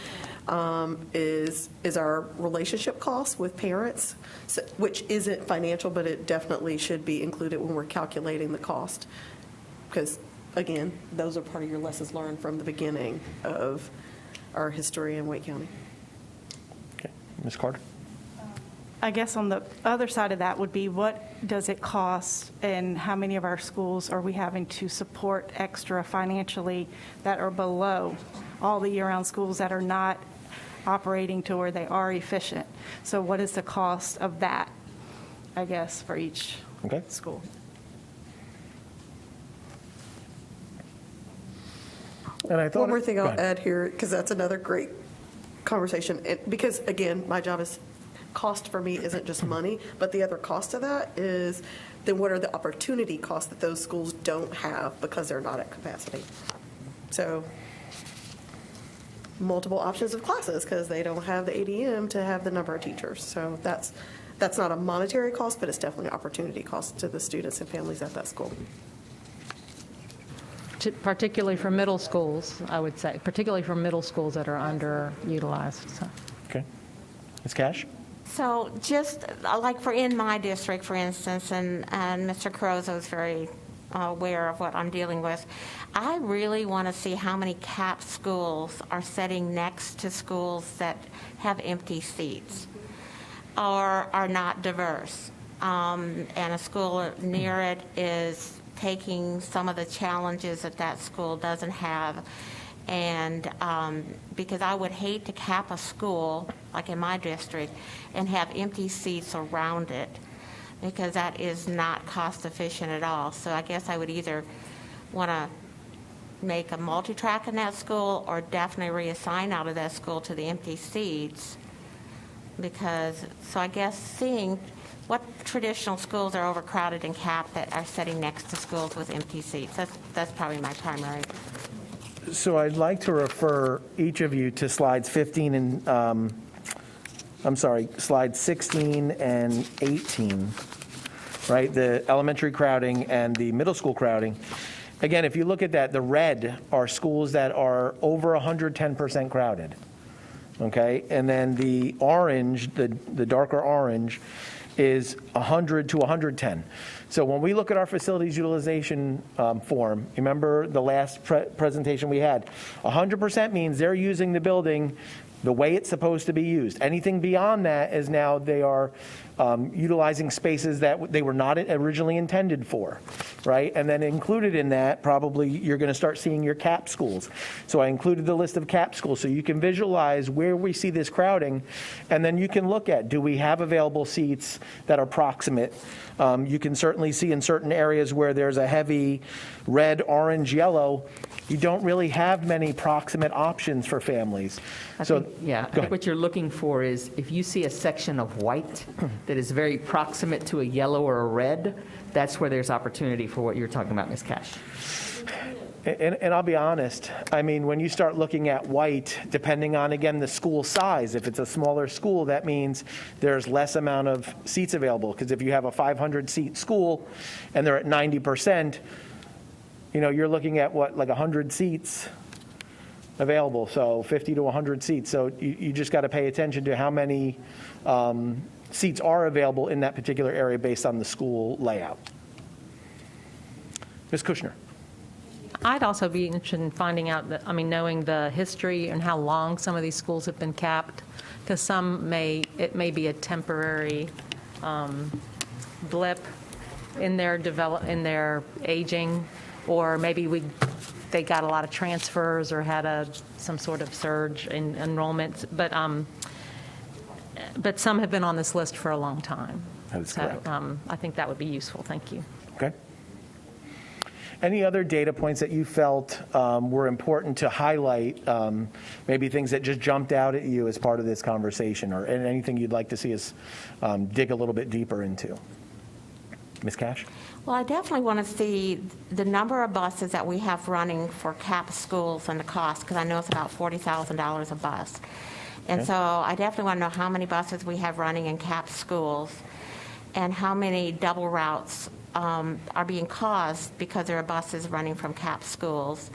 is our relationship costs with parents, which isn't financial, but it definitely should be included when we're calculating the cost. Because, again, those are part of your lessons learned from the beginning of our history in Wake County. Okay. Ms. Carter? I guess on the other side of that would be, what does it cost, and how many of our schools are we having to support extra financially that are below all the year-round schools that are not operating to where they are efficient? So what is the cost of that, I guess, for each school? And I thought One more thing I'll add here, because that's another great conversation. Because, again, my job is, cost for me isn't just money, but the other cost of that is then what are the opportunity costs that those schools don't have because they're not at capacity? So multiple options of classes because they don't have the ADM to have the number of teachers. So that's not a monetary cost, but it's definitely an opportunity cost to the students and families at that school. Particularly for middle schools, I would say, particularly for middle schools that are underutilized. So. Okay. Ms. Cash? So just like in my district, for instance, and Mr. Carozzo is very aware of what I'm dealing with, I really want to see how many capped schools are sitting next to schools that have empty seats or are not diverse. And a school near it is taking some of the challenges that school doesn't have. And because I would hate to cap a school, like in my district, and have empty seats around it, because that is not cost efficient at all. So I guess I would either want to make a multi-track in that school, or definitely reassign out of that school to the empty seats. So I guess seeing what traditional schools are overcrowded and capped that are sitting next to schools with empty seats. That's probably my primary. So I'd like to refer each of you to slides 15 and, slides 16 and 18, right? The elementary crowding and the middle school crowding. Again, if you look at that, the red are schools that are over 110% crowded. okay? And then the orange, the darker orange, is 100 to 110. So when we look at our facilities utilization form, remember the last presentation we had, 100% means they're using the building the way it's supposed to be used. Anything beyond that is now they are utilizing spaces that they were not originally intended for, right? And then included in that, probably you're going to start seeing your CAP schools. So I included the list of CAP schools so you can visualize where we see this crowding, and then you can look at, do we have available seats that are proximate? You can certainly see in certain areas where there's a heavy red, orange, yellow, you don't really have many proximate options for families. I So, think, yeah, I go think ahead. what you're looking for is if you see a section of white that is very proximate to a yellow or a red, that's where there's opportunity for what you're talking about, Ms. Cash. And I'll be honest, I mean, when you start looking at white, depending on, again, the school size, if it's a smaller school, that means there's less amount of seats available. Because if you have a 500-seat school and they're at 90%, you know, you're looking at what, like 100 seats available, so 50 to 100 seats. So you just got to pay attention to how many seats are available in that particular area based on the school layout. Ms. Kushner. I'd also be interested in finding out, that, I mean, knowing the history and how long some of these schools have been capped, because it may be a temporary blip in their aging, or maybe they got a lot of transfers or had some sort of surge in enrollment, but some have been on this list for a long time. That is correct. So I think that would be useful. Thank you. Okay. Any other data points that you felt were important to highlight, maybe things that just jumped out at you as part of this conversation, or anything you'd like to see us dig a little bit deeper into? Ms. Cash? Well, I definitely want to see the number of buses that we have running for CAP schools and the cost, because I know it's about $40,000 a bus. And Okay. so I definitely want to know how many buses we have running in CAP schools and how many double routes are being caused because there are buses running from CAP schools.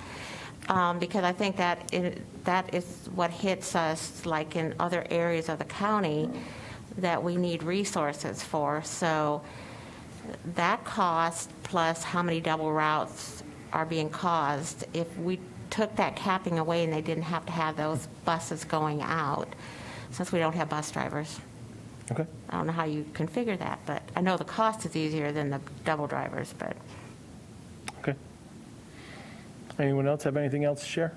Because I think that is what hits us, like in other areas of the county, that we need resources for. So that cost plus how many double routes are being caused, if we took that capping away and they didn't have to have those buses going out, since we don't have bus drivers. Okay. I don't know how you configure that, but I know the cost is easier than the double drivers, but. Okay. Anyone else have anything else to share?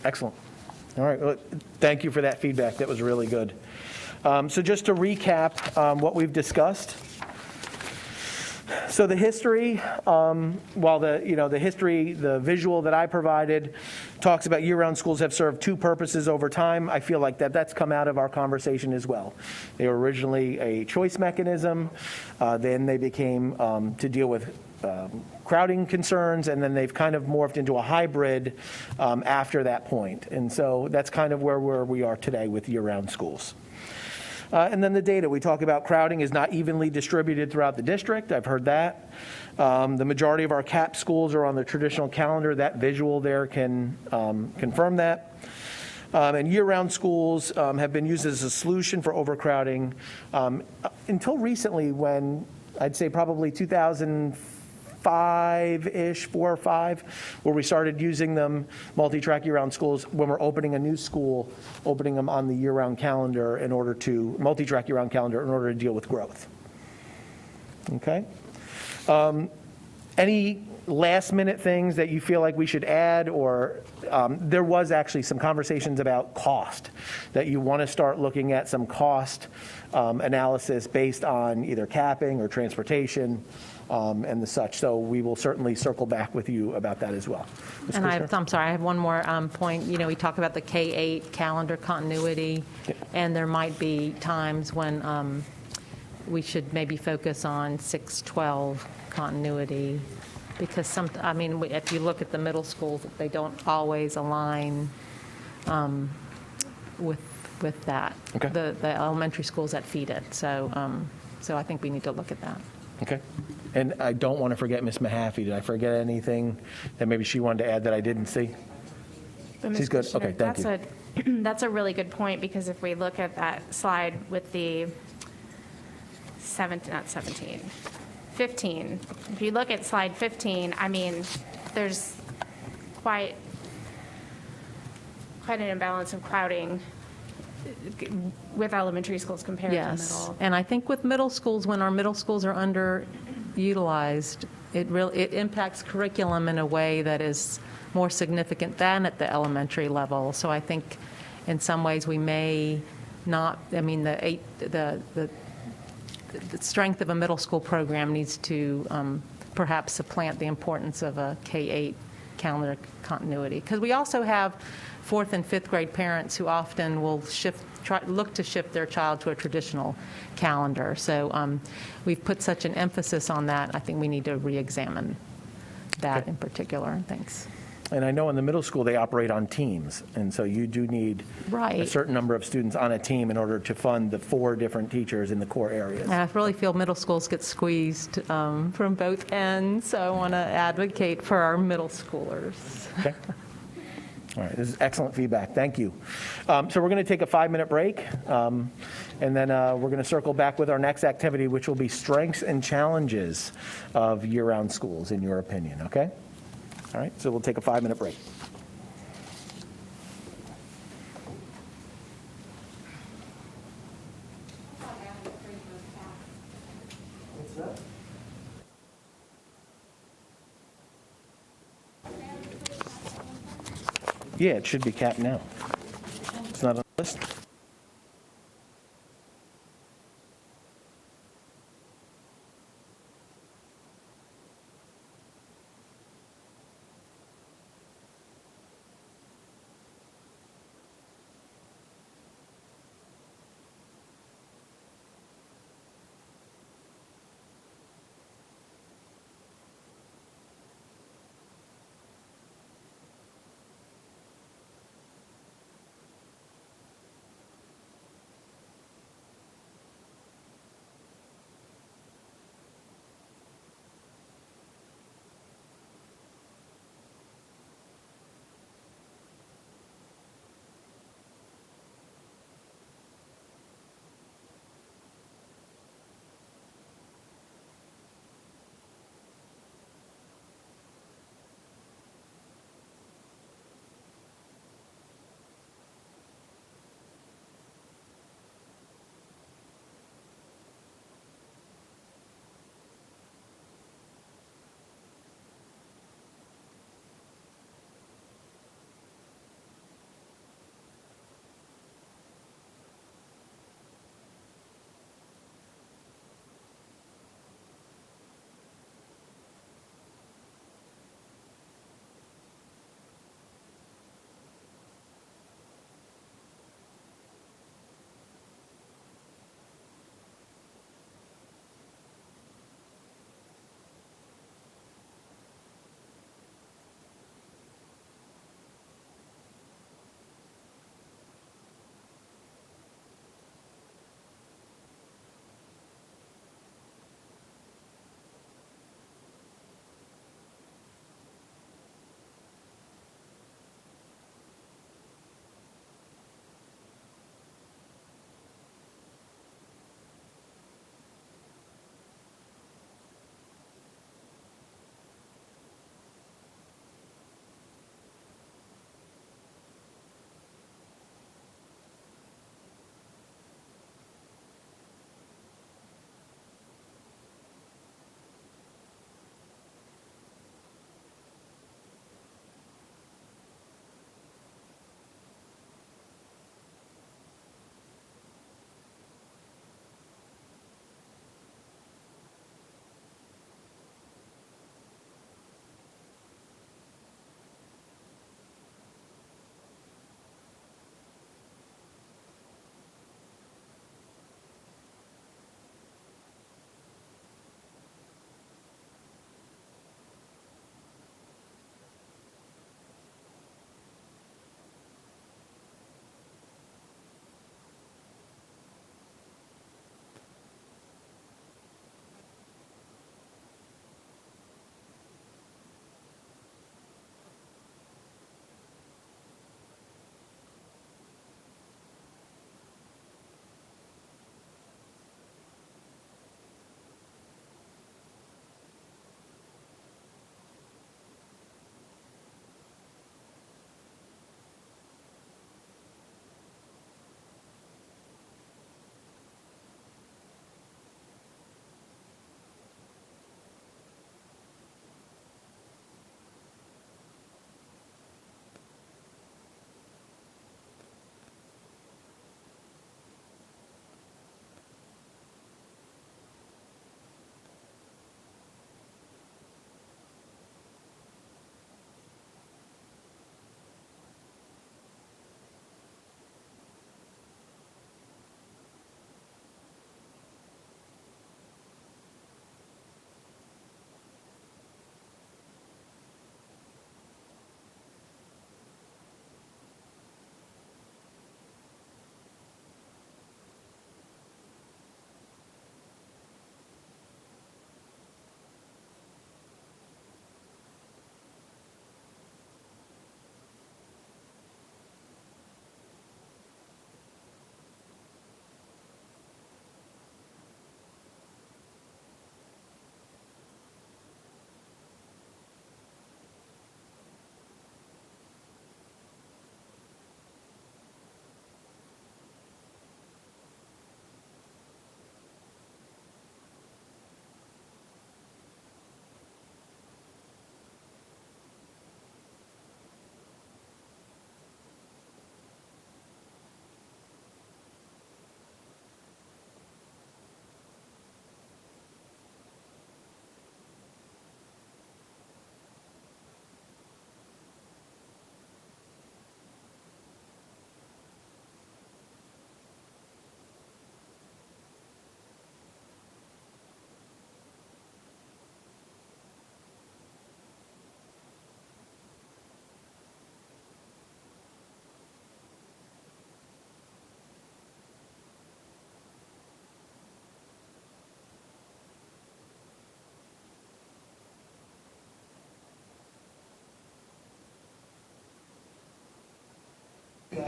Excellent. All right. Well, thank you for that feedback. That was really good. So just to recap what we've discussed. So the history, while the visual that I provided talks about year-round schools have served two purposes over time, I feel like that's come out of our conversation as well. They were originally a choice mechanism, then they became to deal with crowding concerns, and then they've kind of morphed into a hybrid after that point. And so that's kind of where we are today with year-round schools. And then the data, we talk about crowding is not evenly distributed throughout the district. I've heard that. The majority of our CAP schools are on the traditional calendar. That visual there can confirm that. And year-round schools have been used as a solution for overcrowding until recently, when I'd say probably 2005-ish, 4 or 5, where we started using them, multi-track year-round schools, when we're opening a new school, opening them on the year-round calendar multi-track year-round calendar in order to deal with growth. Okay? Any last-minute things that you feel like we should add, or there was actually some conversations about cost, that you want to start looking at some cost analysis based on either capping or transportation and the such. So we will certainly circle back with you about that as well. Ms. And Kushner? I'm sorry, I have one more point. You know, we talk about the K-8 calendar continuity, and there might be times when we should maybe focus on 6-12 continuity, because if you look at the middle schools, they don't always align with that. Okay. The elementary schools that feed it. So I think we need to look at that. Okay. And I don't want to forget Ms. Mahaffey. Did I forget anything that maybe she wanted to add that I didn't see? But, Ms. She's good? Commissioner, Okay, thank you. That's a really good point, because if we look at that slide with the 15, if you look at slide 15, I mean, there's quite an imbalance of crowding with elementary schools compared to Yes, middle. and I think with middle schools, when our middle schools are underutilized, it impacts curriculum in a way that is more significant than at the elementary level. So I think in some ways we may not, I mean, the strength of a middle school program needs to perhaps supplant the importance of a K-8 calendar continuity. Because we also have fourth and fifth grade parents who often will look to shift their child to a traditional calendar. So we've put such an emphasis on that. I think we need to re-examine that in particular. Thanks. And I know in the middle school, they operate on teams, and so you do need a Right. certain number of students on a team in order to fund the 4 different teachers in the core areas. And I really feel middle schools get squeezed from both ends, so I want to advocate for our middle schoolers. Okay. All right, this is excellent feedback. Thank you. So we're going to take a 5-minute break, and then we're going to circle back with our next activity, which will be strengths and challenges of year-round schools, in your opinion, okay? All right, so we'll take a 5-minute break. Yeah, it should be capped now. It's not on the list?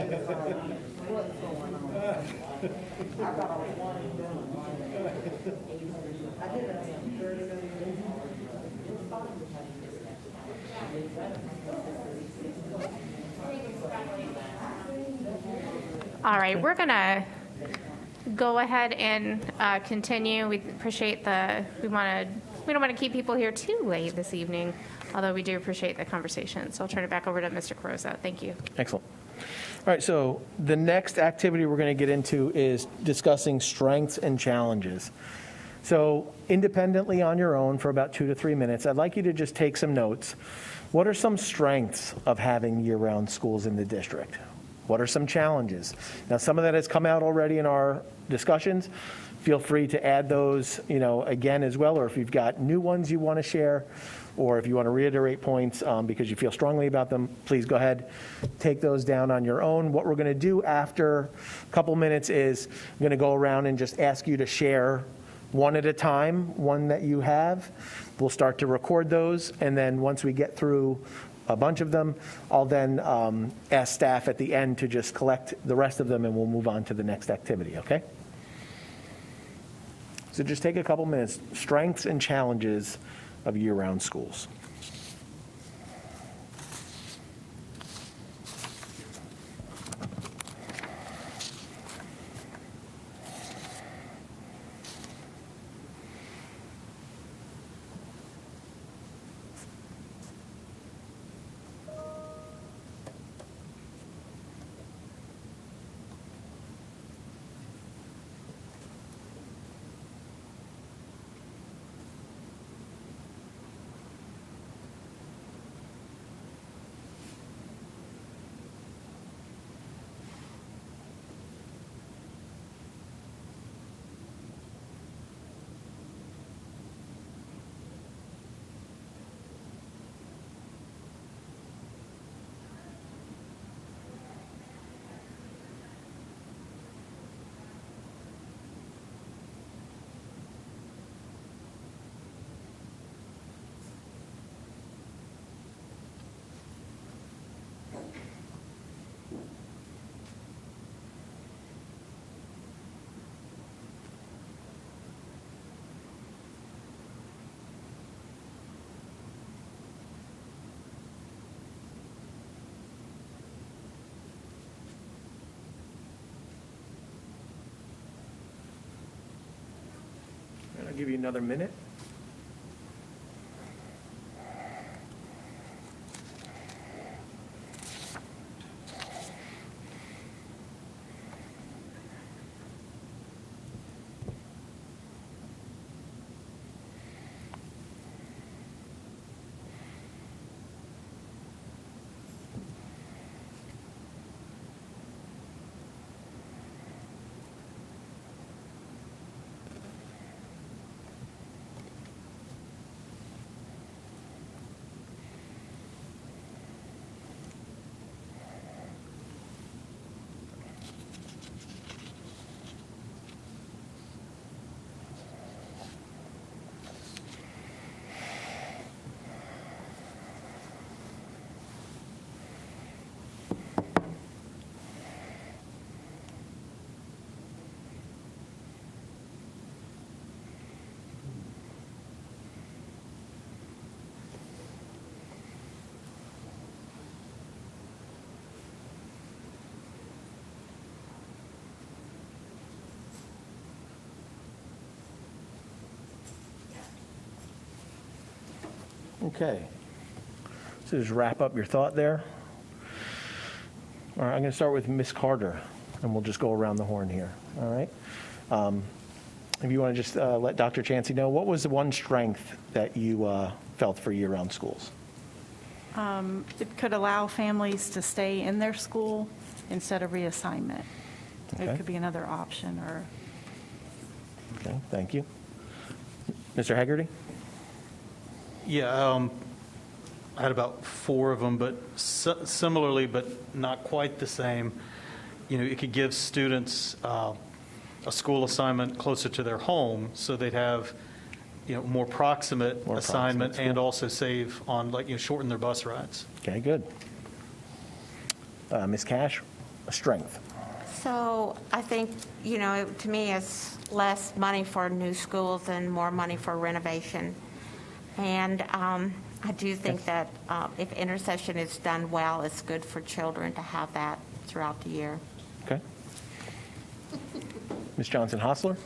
All right, we're going to go ahead and continue. We appreciate we don't want to keep people here too late this evening, although we do appreciate the conversation. So I'll turn it back over to Mr. Carosa. Thank you. Excellent. All right, so the next activity we're going to get into is discussing strengths and challenges. So independently on your own for about 2 to 3 minutes, I'd like you to just take some notes. What are some strengths of having year-round schools in the district? What are some challenges? Now, some of that has come out already in our discussions. Feel free to add those, again as well, or if you've got new ones you want to share, or if you want to reiterate points because you feel strongly about them, please go ahead, take those down on your own. What we're going to do after a couple minutes is I'm going to go around and just ask you to share one at a time, one that you have. We'll start to record those, and then once we get through a bunch of them, I'll then ask staff at the end to just collect the rest of them, and we'll move on to the next activity, okay? So just take a couple minutes. Strengths and challenges of year-round schools. I'll give you another minute. Okay. So just wrap up your thought there. All right, I'm going to start with Ms. Carter, and we'll just go around the horn here. All right. If you want to just let Dr. Chansey know, what was the one strength that you felt for year-round schools? It could allow families to stay in their school instead of reassignment. Okay. It could be another option, or Okay, thank you. Mr. Haggerty? Yeah, I had about 4 of them, but similarly, but not quite the same. It could give students a school assignment closer to their home, so they'd have, more proximate More assignment proximate and school. also save on, shorten their bus rides. Okay, good. Ms. Cash? a strength? So I think, to me, it's less money for new schools and more money for renovation. And I do think that if intercession is done well, it's good for children to have that throughout the year. Okay. Ms. Johnson-Hostler?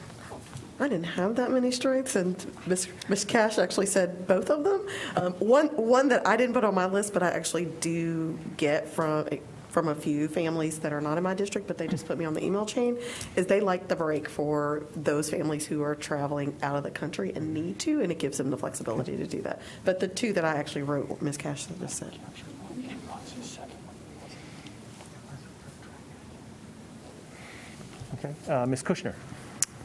I didn't have that many strengths, and Ms. Cash actually said both of them. One that I didn't put on my list, but I actually do get from a few families that are not in my district, but they just put me on the email chain, is they like the break for those families who are traveling out of the country and need to, and it gives them the flexibility to do that. But the two that I actually wrote, what Ms. Cash just said. Okay. Ms. Kushner?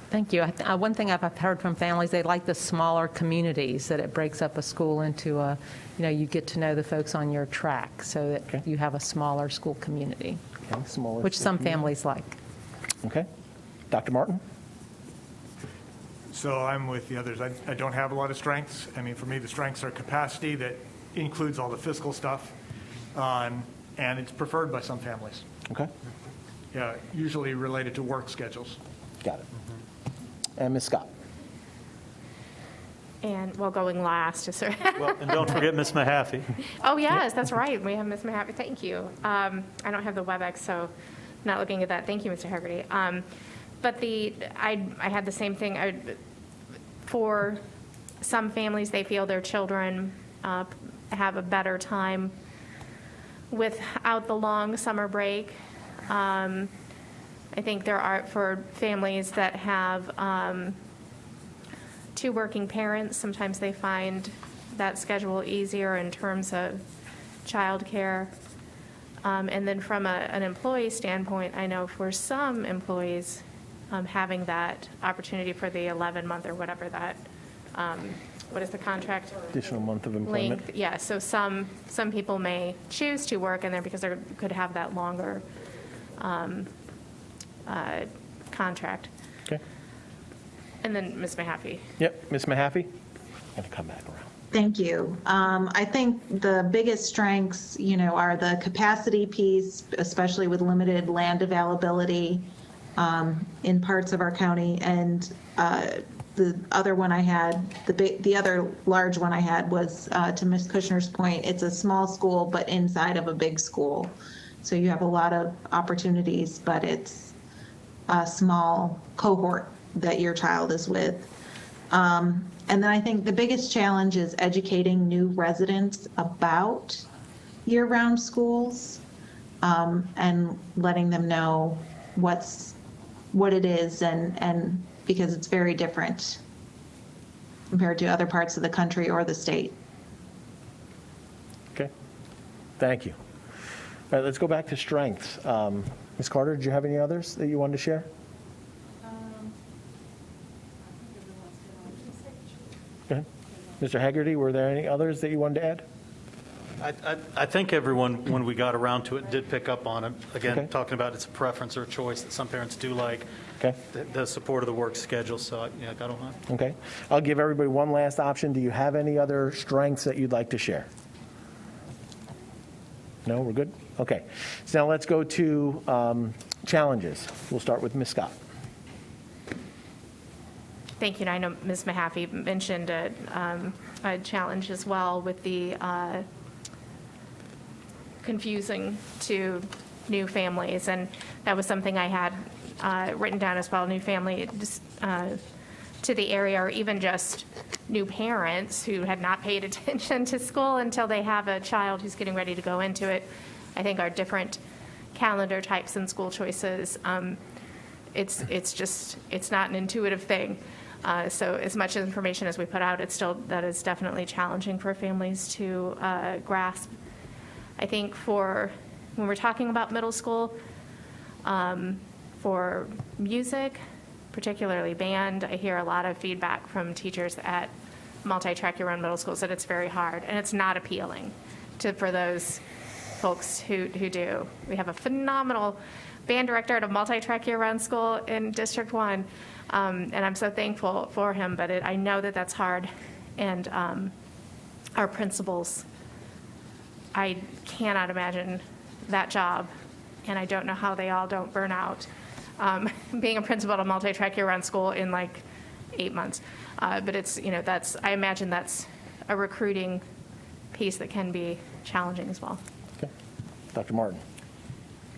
Thank you. One thing I've heard from families, they like the smaller communities, that it breaks up a school into you get to know the folks on your track, so that Okay. you have a smaller school community, Okay, smaller which school some community. families like. Okay. Dr. Martin? So I'm with the others. I don't have a lot of strengths. I mean, for me, the strengths are capacity that includes all the fiscal stuff, and it's preferred by some families, Okay. usually related to work schedules. Got it. And Ms. Scott? And, well, going last, is there? Well, and don't forget Ms. Mahaffey. Oh, yes, that's right. We have Ms. Mahaffey. Thank you. I don't have the WebEx, so I'm not looking at that. Thank you, Mr. Haggerty. But I had the same thing. For some families, they feel their children have a better time without the long summer break. I think there are, for families that have two working parents, sometimes they find that schedule easier in terms of childcare. And then from an employee standpoint, I know for some employees, having that opportunity for the 11-month or whatever that, what is the contract? Additional month of employment? Length, yeah, so some people may choose to work in there because they could have that longer contract. Okay. And then Ms. Mahaffey. Yep. Ms. Mahaffey? I'm going to come back around. Thank you. I think the biggest strengths, are the capacity piece, especially with limited land availability in parts of our county. And the other one I had, the other large one I had was, to Ms. Kushner's point, it's a small school, but inside of a big school. So you have a lot of opportunities, but it's a small cohort that your child is with. And then I think the biggest challenge is educating new residents about year-round schools, and letting them know what it is, and because it's very different compared to other parts of the country or the state. Okay. Thank you. All right, let's go back to strengths. Ms. Carter, did you have any others that you wanted to share? Go ahead. Mr. Haggerty, were there any others that you wanted to add? I think everyone, when we got around to it, did pick up on it. Okay. Again, talking about it's a preference or a choice that some parents do like, Okay. the support of the work schedule, so, I got on that. Okay. I'll give everybody one last option. Do you have any other strengths that you'd like to share? No, we're good? Okay. So now let's go to challenges. We'll start with Ms. Scott. Thank you. And I know Ms. Mahaffey mentioned a challenge as well with the confusing to new families, and that was something I had written down as well. New family to the area, or even just new parents who had not paid attention to school until they have a child who's getting ready to go into it. I think our different calendar types and school choices, it's not an intuitive thing. So as much information as we put out, that is definitely challenging for families to grasp. I think when we're talking about middle school, for music, particularly band, I hear a lot of feedback from teachers at multi-track year-round middle schools that it's very hard, and it's not appealing for those folks who do. We have a phenomenal band director at a multi-track year-round school in District 1, and I'm so thankful for him, but I know that that's hard. And our principals, I cannot imagine that job and I don't know how they all don't burn out. Being a principal at a multi-track year-round school in like 8 months. But it's, I imagine that's a recruiting piece that can be challenging as well. Okay. Dr. Martin?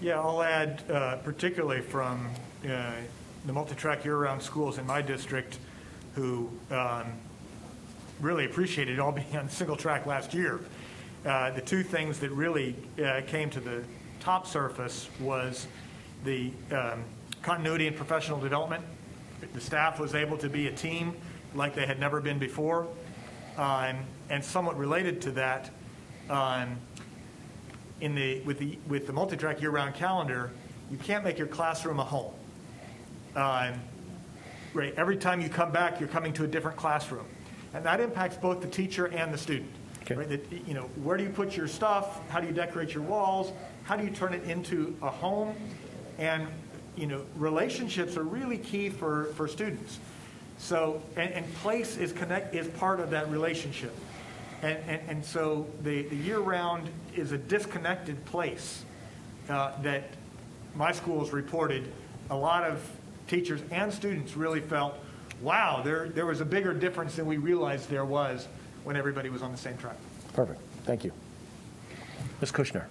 Yeah, I'll add, particularly from the multi-track year-round schools in my district who really appreciated all being on single track last year. The two things that really came to the top surface was the continuity and professional development. The staff was able to be a team like they had never been before. And somewhat related to that, with the multi-track year-round calendar, you can't make your classroom a home. Right, every time you come back, you're coming to a different classroom, and that impacts both the teacher and the student. Okay. Right, where do you put your stuff? How do you decorate your walls? How do you turn it into a home? And relationships are really key for students. So, and place is part of that relationship. And so the year-round is a disconnected place that my schools reported. A lot of teachers and students really felt, wow, there was a bigger difference than we realized there was when everybody was on the same track. Perfect. Thank you. Ms. Kushner?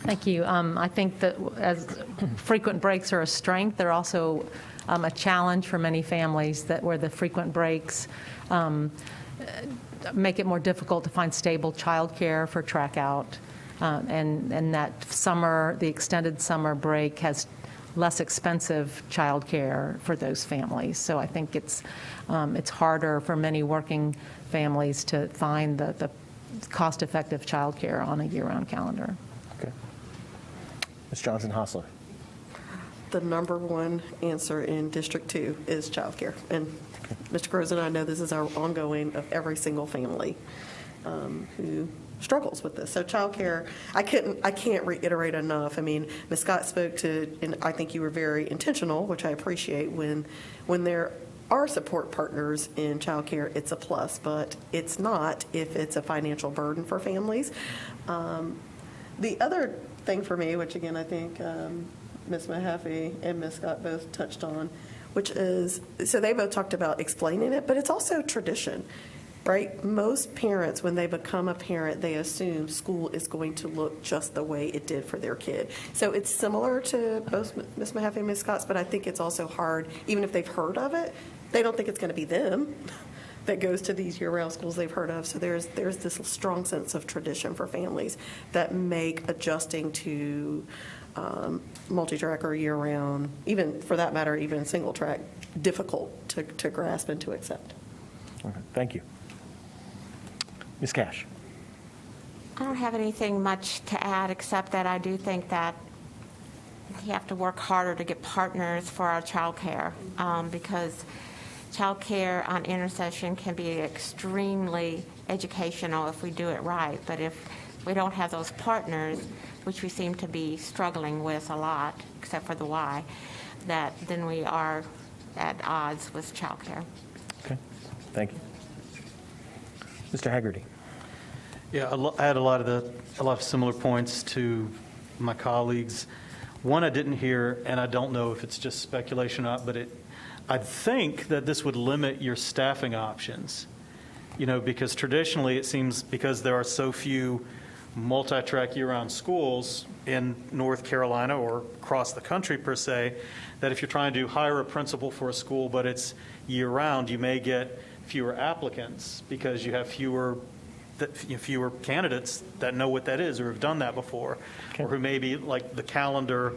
Thank you. I think that as frequent breaks are a strength, they're also a challenge for many families where the frequent breaks make it more difficult to find stable childcare for track out. And that the extended summer break has less expensive childcare for those families. So I think it's harder for many working families to find the cost-effective childcare on a year-round calendar. Okay. Ms. Johnson-Hostler? The number one answer in District 2 is childcare. And Mr. Gross and I know this is our ongoing of every single family who struggles with this. So childcare, I can't reiterate enough. I mean, Ms. Scott spoke to, and I think you were very intentional, which I appreciate, when there are support partners in childcare, it's a plus, but it's not if it's a financial burden for families. The other thing for me, which again I think Ms. Mahaffey and Ms. Scott both touched on, which is, so they both talked about explaining it, but it's also tradition, right? Most parents, when they become a parent, they assume school is going to look just the way it did for their kid. So it's similar to both Ms. Mahaffey and Ms. Scott's, but I think it's also hard, even if they've heard of it, they don't think it's going to be them that goes to these year-round schools they've heard of. So there's this strong sense of tradition for families that make adjusting to multi-track or year-round, even for that matter, even single-track, difficult to grasp and to accept. Okay. Thank you. Ms. Cash? I don't have anything much to add, except that I do think that we have to work harder to get partners for our childcare, because childcare on intercession can be extremely educational if we do it right. But if we don't have those partners, which we seem to be struggling with a lot, except for the Y, then we are at odds with childcare. Okay. Thank you. Mr. Haggerty? Yeah, I had a lot of similar points to my colleagues. One I didn't hear, and I don't know if it's just speculation or not, but I think that this would limit your staffing options, because traditionally it seems, because there are so few multi-track year-round schools in North Carolina or across the country per se, that if you're trying to hire a principal for a school but it's year-round, you may get fewer applicants because you have fewer candidates that know what that is or have done that before, or who maybe like the calendar,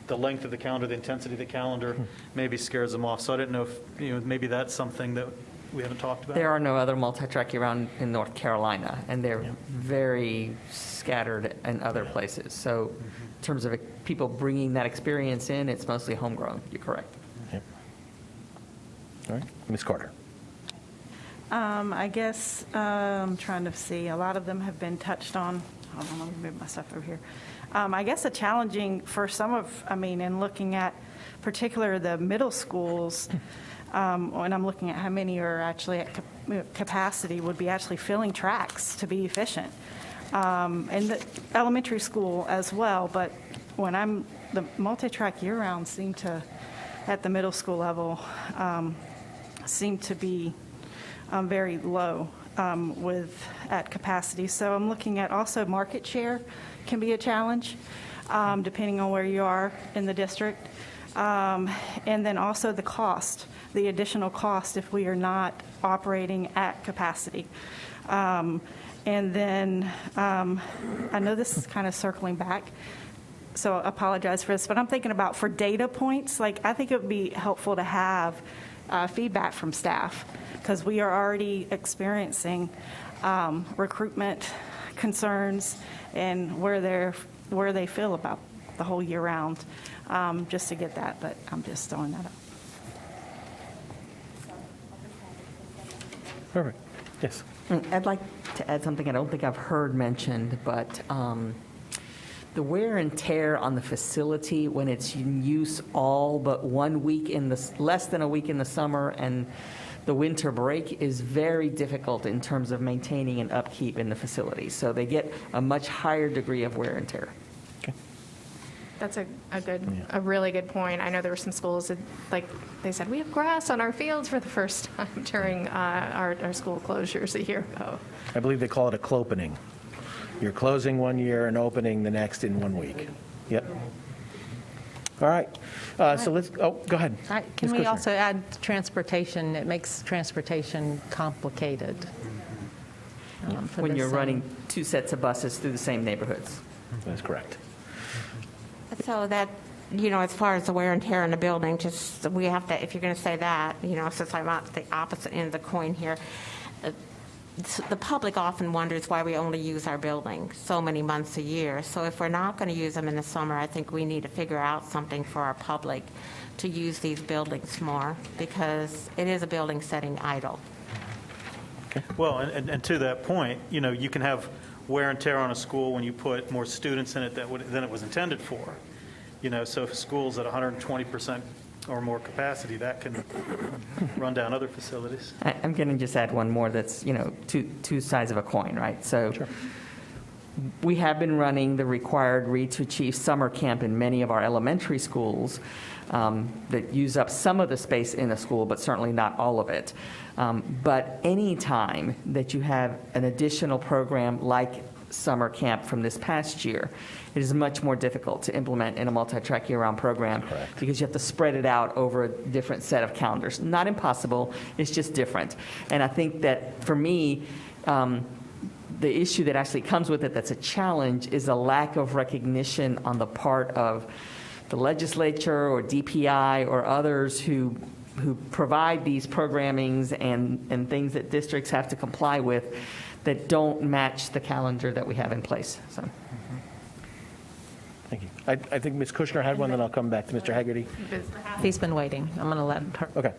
the length of the calendar, the intensity of the calendar maybe scares them off. So I didn't know if maybe that's something that we haven't talked about. There are no other multi-track year-round in North Carolina, and they're very scattered in other places. So in terms of people bringing that experience in, it's mostly homegrown. You're correct. Yep. All right. Ms. Carter? I guess I'm trying to see. A lot of them have been touched on. Hold on, let me move my stuff over here. I guess a challenging for in looking at particular the middle schools, when I'm looking at how many are actually at capacity, would be actually filling tracks to be efficient. And the elementary school as well, but the multi-track year-round seem to, at the middle school level, seem to be very low at capacity. So I'm looking at also market share can be a challenge, depending on where you are in the district. And then also the cost, the additional cost if we are not operating at capacity. And then I know this is kind of circling back, so I apologize for this, but I'm thinking about for data points, like I think it would be helpful to have feedback from staff, because we are already experiencing recruitment concerns and where they feel about the whole year round, just to get that, but I'm just throwing that up. Perfect. Yes. I'd like to add something I don't think I've heard mentioned, but the wear and tear on the facility when it's in use all but 1 week less than a week in the summer and the winter break is very difficult in terms of maintaining and upkeep in the facility. So they get a much higher degree of wear and tear. That's a really good point. I know there were some schools that, like, they said, we have grass on our fields for the first time during our school closures a year ago. I believe they call it a clopening. You're closing 1 year and opening the next in 1 week. Yep. All right. So let's, go ahead. Can Ms. we Kushner. also add transportation? It makes transportation complicated. For When this, you're running 2 sets of buses through the same neighborhoods. That's correct. So that, as far as the wear and tear in the building, just, we have to, if you're going to say that, since I'm at the opposite end of the coin here, the public often wonders why we only use our building so many months a year. So if we're not going to use them in the summer, I think we need to figure out something for our public to use these buildings more, because it is a building sitting idle. Well, and to that point, you can have wear and tear on a school when you put more students in it than it was intended for. So if a school's at 120% or more capacity, that can run down other facilities. I'm going to just add one more that's, two sides of a coin, right? So we have been running the required Read to Achieve summer camp in many of our elementary schools that use up some of the space in the school, but certainly not all of it. But any time that you have an additional program like summer camp from this past year, it is much more difficult to implement in a multi-track year-round program. Correct. Because you have to spread it out over a different set of calendars. Not impossible, it's just different. And I think that for me, the issue that actually comes with it that's a challenge is a lack of recognition on the part of the legislature or DPI or others who provide these programmings and things that districts have to comply with that don't match the calendar that we have in place. So. Thank you. I think Ms. Kushner had one, then I'll come back to Mr. Haggerty. He's been waiting. I'm going to let her. Okay.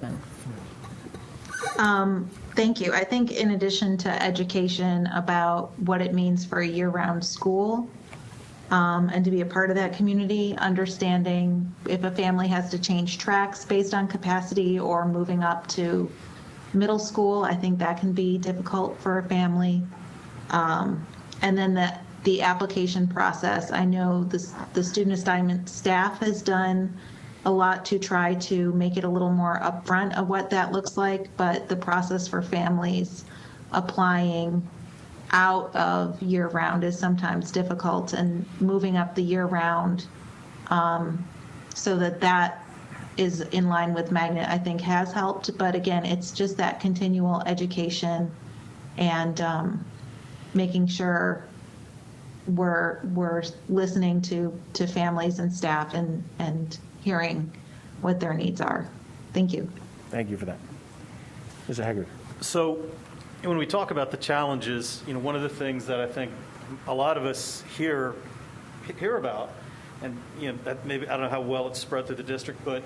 Thank you. I think in addition to education about what it means for a year-round school, and to be a part of that community, understanding if a family has to change tracks based on capacity or moving up to middle school, I think that can be difficult for a family. And then the application process, I know the student assignment staff has done a lot to try to make it a little more upfront of what that looks like, but the process for families applying out of year-round is sometimes difficult, and moving up the year-round so that is in line with Magnet, I think has helped. But again, it's just that continual education and making sure we're listening to families and staff and hearing what their needs are. Thank you. Thank you for that. Mr. Haggerty. So when we talk about the challenges, one of the things that I think a lot of us hear about, and that maybe I don't know how well it's spread through the district, but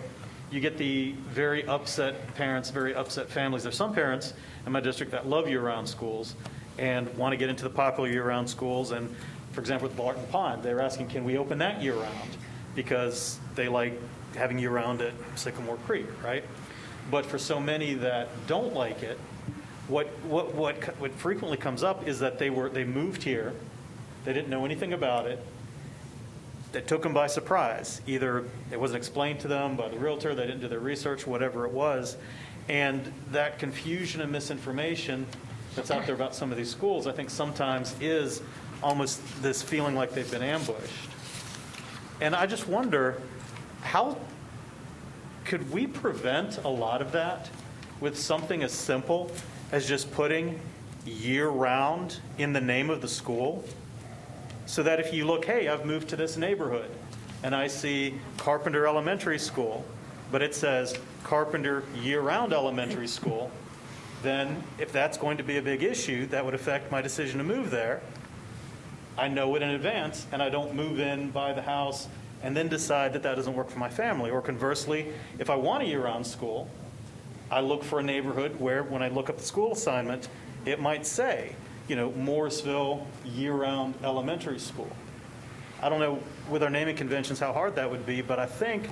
you get the very upset parents, very upset families. There's some parents in my district that love year-round schools and want to get into the popular year-round schools. And for example, with Barton Pond, they're asking, can we open that year-round? Because they like having year-round at Sycamore Creek, right? But for so many that don't like it, what frequently comes up is that they moved here, they didn't know anything about it, it took them by surprise. Either it wasn't explained to them by the realtor, they didn't do their research, whatever it was. And that confusion and misinformation that's out there about some of these schools, I think sometimes is almost this feeling like they've been ambushed. And I just wonder, how could we prevent a lot of that with something as simple as just putting year-round in the name of the school? So that if you look, hey, I've moved to this neighborhood, and I see Carpenter Elementary School, but it says Carpenter Year-Round Elementary School, then if that's going to be a big issue, that would affect my decision to move there. I know it in advance, and I don't move in, buy the house, and then decide that that doesn't work for my family. Or conversely, if I want a year-round school, I look for a neighborhood where, when I look up the school assignment, it might say, Morrisville Year-Round Elementary School. I don't know with our naming conventions how hard that would be, but I think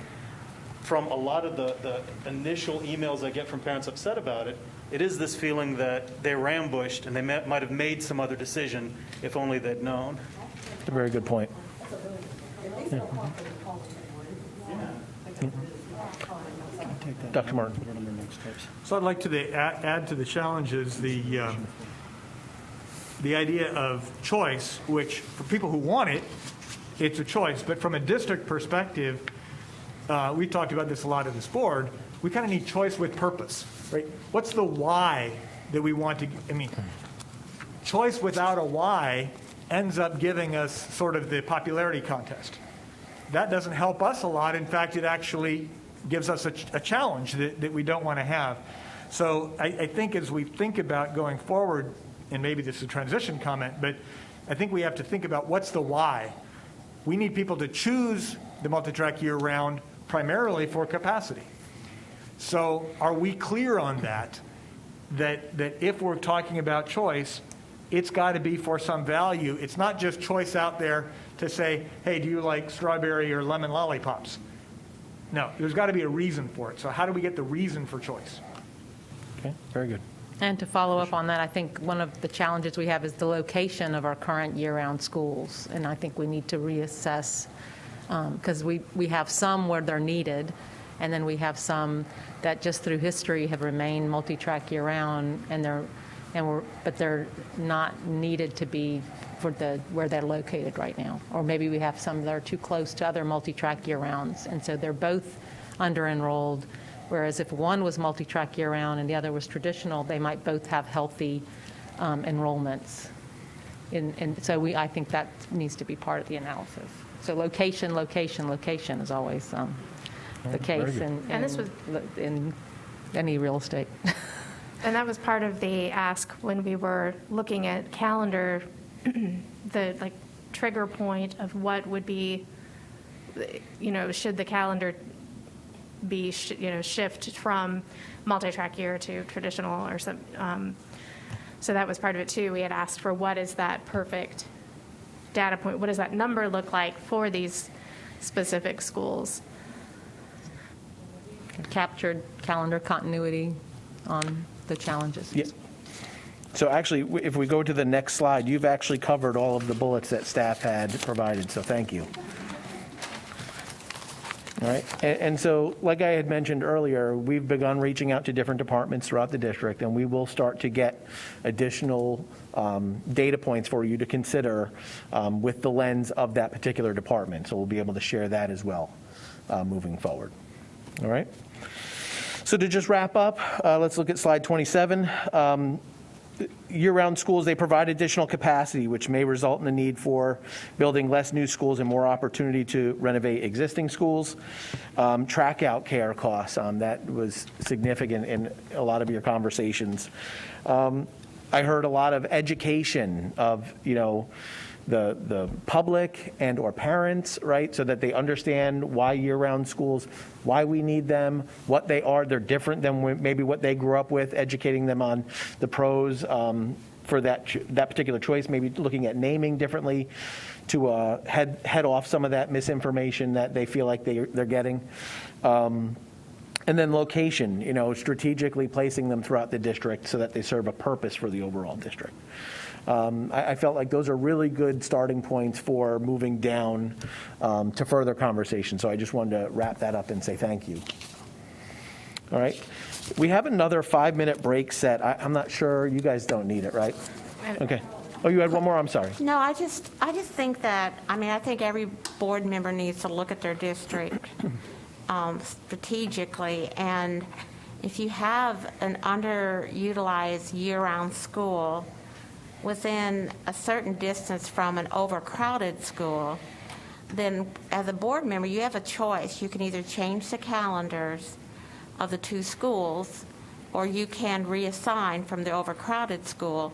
from a lot of the initial emails I get from parents upset about it, it is this feeling that they were ambushed and they might have made some other decision if only they'd known. That's a very good point. Dr. Martin. So I'd like to add to the challenges the idea of choice, which for people who want it, it's a choice. But from a district perspective, we talked about this a lot at this board, we kind of need choice with purpose, right? What's the why that we want to, choice without a why ends up giving us sort of the popularity contest. That doesn't help us a lot. In fact, it actually gives us a challenge that we don't want to have. So I think as we think about going forward, and maybe this is a transition comment, but I think we have to think about what's the why. We need people to choose the multi-track year-round primarily for capacity. So are we clear on that if we're talking about choice, it's got to be for some value. It's not just choice out there to say, hey, do you like strawberry or lemon lollipops? No, there's got to be a reason for it. So how do we get the reason for choice? Okay, very good. And to follow up on that, I think one of the challenges we have is the location of our current year-round schools. And I think we need to reassess, because we have some where they're needed, and then we have some that just through history have remained multi-track year-round, but they're not needed to be for where they're located right now. Or maybe we have some that are too close to other multi-track year-rounds, and so they're both under-enrolled. Whereas if one was multi-track year-round and the other was traditional, they might both have healthy enrollments. And so I think that needs to be part of the analysis. So location is always the case And this was- in any real estate. And that was part of the ask when we were looking at calendar, the trigger point of what would be, should the calendar be, shift from multi-track year to traditional or some, so that was part of it too. We had asked for what is that perfect data point? What does that number look like for these specific schools? Captured calendar continuity on the challenges. Yeah. So actually, if we go to the next slide, you've actually covered all of the bullets that staff had provided, so thank you. All right, and so like I had mentioned earlier, we've begun reaching out to different departments throughout the district, and we will start to get additional data points for you to consider with the lens of that particular department. So we'll be able to share that as well moving forward. All right. So to just wrap up, let's look at slide 27. Year-round schools, they provide additional capacity, which may result in the need for building less new schools and more opportunity to renovate existing schools. Track out care costs, that was significant in a lot of your conversations. I heard a lot of education of, the public and or parents, right, so that they understand why year-round schools, why we need them, what they are. They're different than maybe what they grew up with, educating them on the pros for that particular choice, maybe looking at naming differently to head off some of that misinformation that they feel like they're getting. And then location, strategically placing them throughout the district so that they serve a purpose for the overall district. I felt like those are really good starting points for moving down to further conversation. So I just wanted to wrap that up and say thank you. All right. We have another 5-minute break set. I'm not sure, you guys don't need it, right? Okay. Oh, you had one more? I'm sorry. No, I just think that, I think every board member needs to look at their district strategically, and if you have an underutilized year-round school within a certain distance from an overcrowded school, then as a board member, you have a choice. You can either change the calendars of the two schools, or you can reassign from the overcrowded school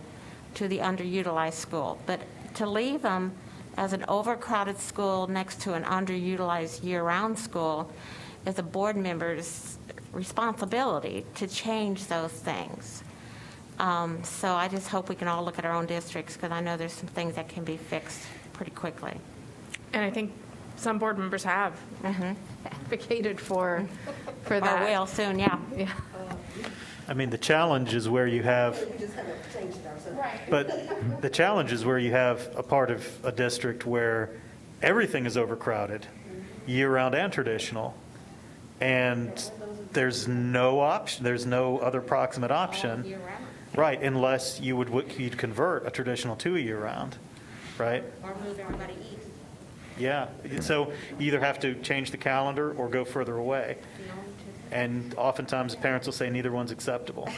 to the underutilized school. But to leave them as an overcrowded school next to an underutilized year-round school is a board member's responsibility to change those things. So I just hope we can all look at our own districts, because I know there's some things that can be fixed pretty quickly. And I think some board members have advocated for Or that. will soon, yeah. Yeah. I mean, the challenge is where you have, but the challenge is where you have a part of a district where everything is overcrowded, year-round and traditional, and there's no option, there's no other proximate option. Right, unless you'd convert a traditional to a year-round, right? Or move everybody east. Yeah, so you either have to change the calendar or go further away. And oftentimes, the parents will say neither one's acceptable.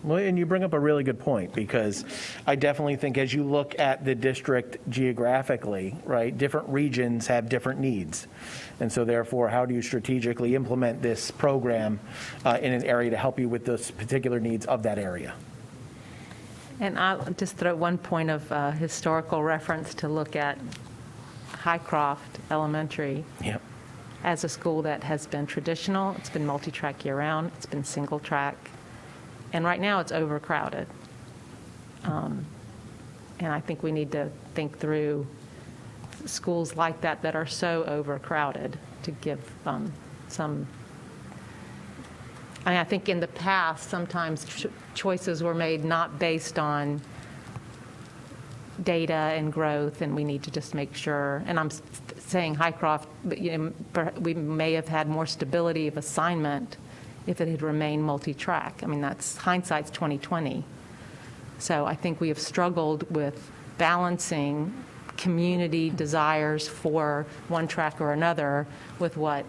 Well, and you bring up a really good point, because I definitely think as you look at the district geographically, right, different regions have different needs. And so therefore, how do you strategically implement this program in an area to help you with those particular needs of that area? And I'll just throw one point of historical reference to look at Highcroft Elementary Yep. as a school that has been traditional. It's been multi-track year-round. It's been single-track. And right now, it's overcrowded. And I think we need to think through schools like that that are so overcrowded to give some. I think in the past, sometimes choices were made not based on data and growth, and we need to just make sure. And I'm saying Highcroft, but we may have had more stability of assignment if it had remained multi-track. I mean, that's hindsight's 2020. So I think we have struggled with balancing community desires for one track or another with what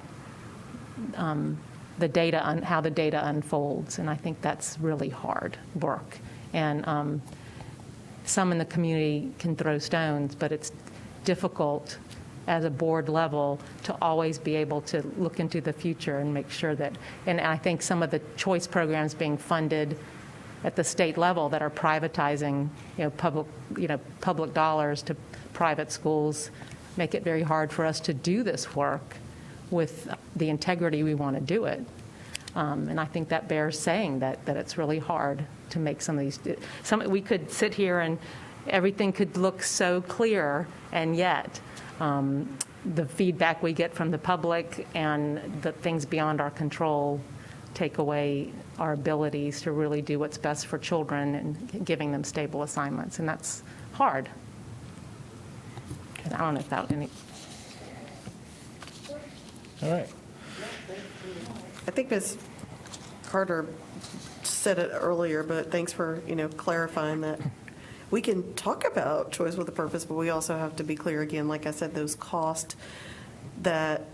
the data, how the data unfolds, and I think that's really hard work. And some in the community can throw stones, but it's difficult as a board level to always be able to look into the future and make sure that, and I think some of the choice programs being funded at the state level that are privatizing, public dollars to private schools make it very hard for us to do this work with the integrity we want to do it. And I think that bears saying that it's really hard to make some of these. We could sit here and everything could look so clear, and yet the feedback we get from the public and the things beyond our control take away our abilities to really do what's best for children and giving them stable assignments, and that's hard. I don't know if that any. All right. I think Ms. Carter said it earlier, but thanks for, clarifying that. We can talk about choice with a purpose, but we also have to be clear again, like I said, those costs that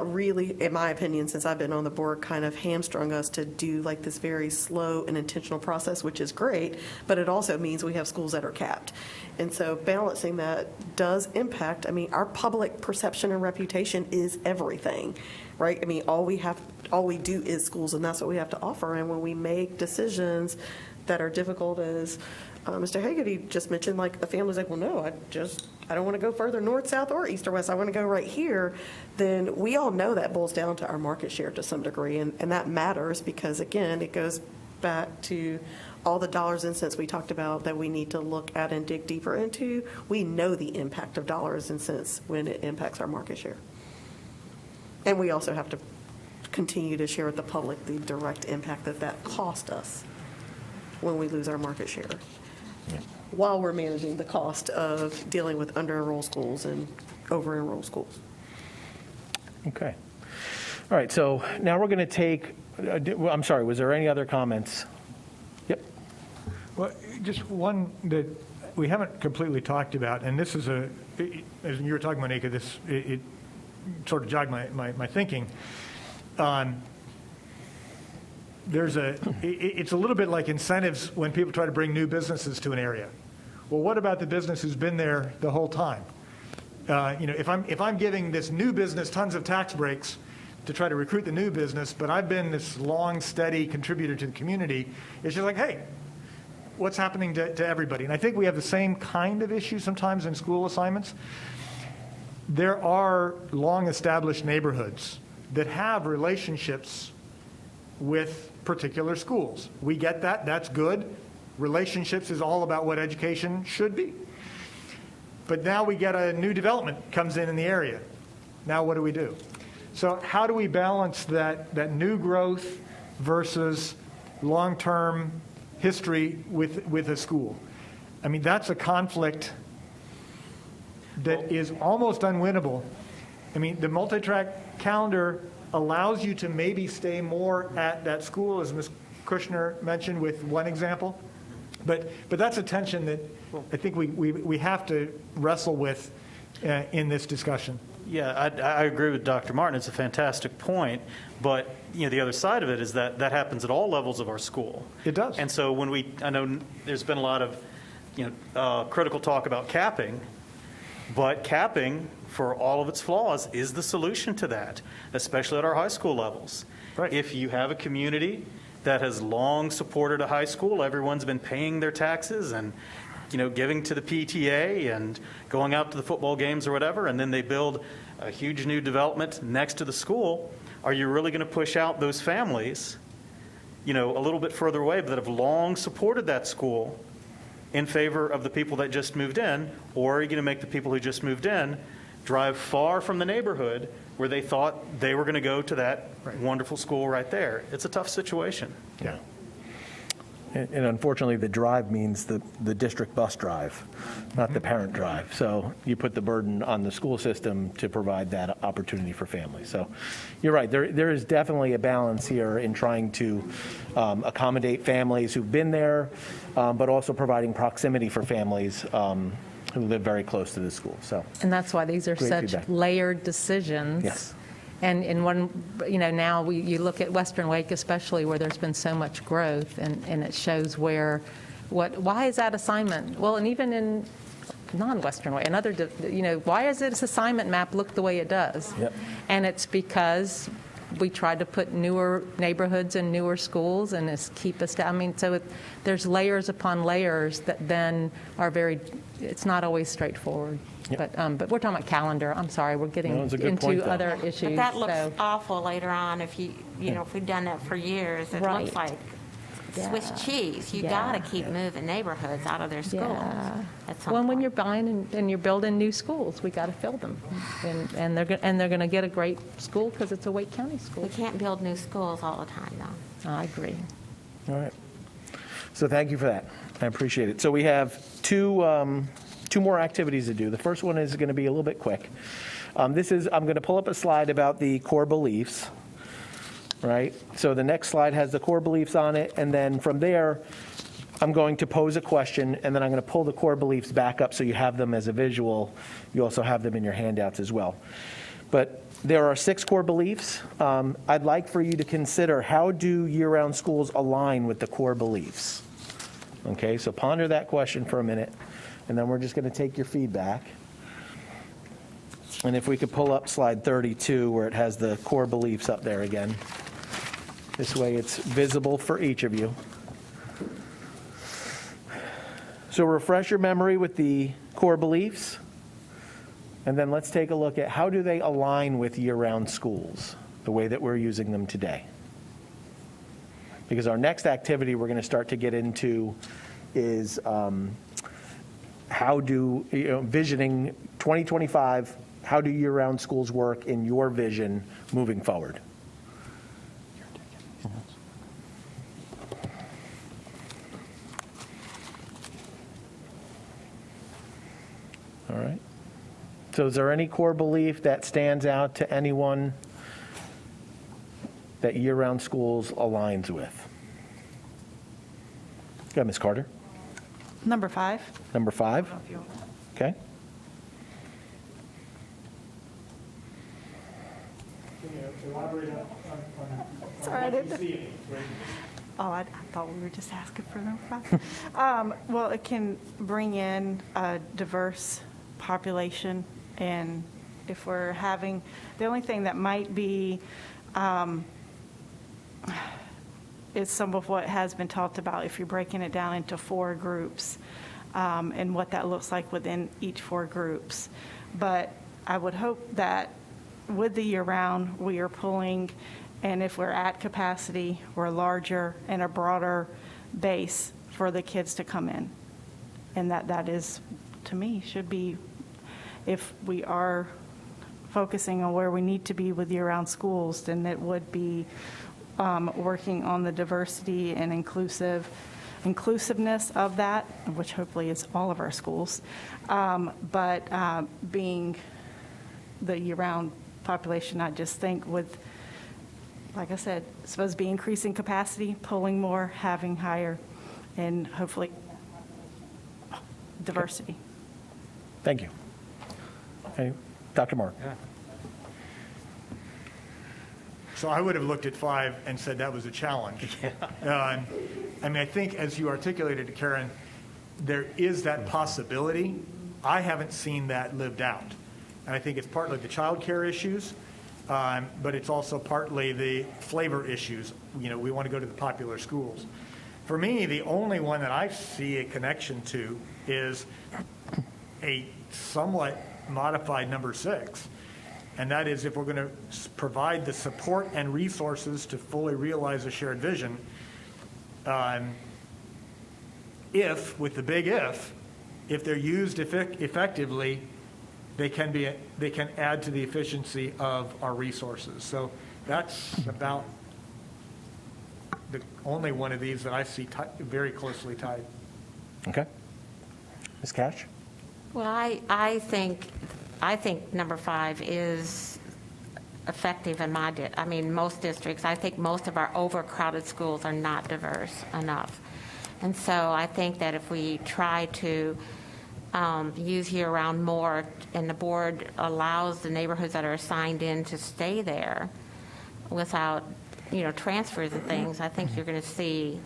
really, in my opinion, since I've been on the board, kind of hamstrung us to do like this very slow and intentional process, which is great, but it also means we have schools that are capped. And so balancing that does impact, our public perception and reputation is everything, right? all we do is schools, and that's what we have to offer. And when we make decisions that are difficult, as Mr. Hagerty just mentioned, like a family's like, well, no, I don't want to go further north, south, or east or west. I want to go right here. Then we all know that boils down to our market share to some degree. And that matters because, again, it goes back to all the dollars and cents we talked about that we need to look at and dig deeper into. We know the impact of dollars and cents when it impacts our market share. And we also have to continue to share with the public the direct impact that cost us when we lose our market share. while we're managing the cost of dealing with under-enrolled schools and over-enrolled schools. Okay. All right, so now we're going to take, I'm sorry, was there any other comments? Yep. Well, just one that we haven't completely talked about, and this is as you were talking, Monica, it sort of jogged my thinking. It's a little bit like incentives when people try to bring new businesses to an area. Well, what about the business who's been there the whole time? If I'm giving this new business tons of tax breaks to try to recruit the new business, but I've been this long, steady contributor to the community, it's just like, hey, what's happening to everybody? And I think we have the same kind of issue sometimes in school assignments. There are long-established neighborhoods that have relationships with particular schools. We get that. That's good. Relationships is all about what education should be. But now we get a new development comes in the area. Now what do we do? So how do we balance that new growth versus long-term history with a school? I mean, that's a conflict that is almost unwinnable. I mean, the multi-track calendar allows you to maybe stay more at that school, as Ms. Kushner mentioned with one example. But that's a tension that I think we have to wrestle with in this discussion. Yeah, I agree with Dr. Martin. It's a fantastic point. But, the other side of it is that happens at all levels of our school. It does. And so I know there's been a lot of, critical talk about capping, but capping, for all of its flaws, is the solution to that, especially at our high school levels. Right. If you have a community that has long supported a high school, everyone's been paying their taxes and, giving to the PTA and going out to the football games or whatever, and then they build a huge new development next to the school, are you really going to push out those families, a little bit further away that have long supported that school in favor of the people that just moved in, or are you going to make the people who just moved in drive far from the neighborhood where they thought they were going to go to that wonderful school right there? It's a tough situation. Yeah. And unfortunately, the drive means the district bus drive, not the parent drive. So you put the burden on the school system to provide that opportunity for families. So you're right. There is definitely a balance here in trying to accommodate families who've been there, but also providing proximity for families who live very close to the school. So, And that's why these are Great such feedback. layered decisions. Yes. And in one, now you look at Western Wake especially, where there's been so much growth, and it shows why is that assignment? Well, and even in non-Western Wake, why does this assignment map look the way it does? Yep. And it's because we tried to put newer neighborhoods and newer schools, and keep us down. So there's layers upon layers that then are it's not always straightforward. Yep. But we're talking about calendar. I'm sorry, we're getting No, it's a good point, into though. other issues. But that looks so- awful later on if if we've done that for years. It Right. looks like Swiss Yeah. cheese. You Yeah. got to keep moving neighborhoods out of their schools. Yeah. At some Well, when point. you're buying and you're building new schools, we got to fill them, and they're going to get a great school because it's a Wake County school. We can't build new schools all the time, though. I agree. All right. So thank you for that. I appreciate it. So we have two more activities to do. The first one is going to be a little bit quick. I'm going to pull up a slide about the core beliefs, right? So the next slide has the core beliefs on it, and then from there, I'm going to pose a question, and then I'm going to pull the core beliefs back up so you have them as a visual. You also have them in your handouts as well. But there are 6 core beliefs. I'd like for you to consider, how do year-round schools align with the core beliefs? Okay, so ponder that question for a minute, and then we're just going to take your feedback. And if we could pull up slide 32, where it has the core beliefs up there again. This way it's visible for each of you. So refresh your memory with the core beliefs, and then let's take a look at how do they align with year-round schools, the way that we're using them today. Because our next activity we're going to start to get into is how do, visioning 2025, how do year-round schools work in your vision moving forward? All right. So is there any core belief that stands out to anyone that year-round schools aligns with? Go ahead, Ms. Carter. Number 5. Number 5? Okay. Sorry, I didn't. Oh, I thought we were just asking for number 5. Well, it can bring in a diverse population, and if we're having, the only thing that might be is some of what has been talked about, if you're breaking it down into 4 groups, and what that looks like within each 4 groups. But I would hope that with the year-round, we are pulling, and if we're at capacity, we're larger and a broader base for the kids to come in. And that is, to me, should be, if we are focusing on where we need to be with year-round schools, then it would be working on the diversity and inclusiveness of that, which hopefully is all of our schools, but being the year-round population, I just think with, like I said, it's supposed to be increasing capacity, pulling more, having higher, and hopefully diversity. Thank you. Okay. Dr. Mark. So I would have looked at 5 and said that was a challenge. I mean, I think as you articulated, Karen, there is that possibility. I haven't seen that lived out. And I think it's partly the child care issues, but it's also partly the flavor issues. You know, we want to go to the popular schools. For me, the only one that I see a connection to is a somewhat modified number 6. And that is, if we're going to provide the support and resources to fully realize a shared vision, with the big if they're used effectively, they can add to the efficiency of our resources. So that's about the only one of these that I see very closely tied. Okay. Ms. Cash? Well, I think number 5 is effective in most districts. I think most of our overcrowded schools are not diverse enough. And so I think that if we try to use year-round more, and the board allows the neighborhoods that are assigned in to stay there without, transfers and things, I think you're going to see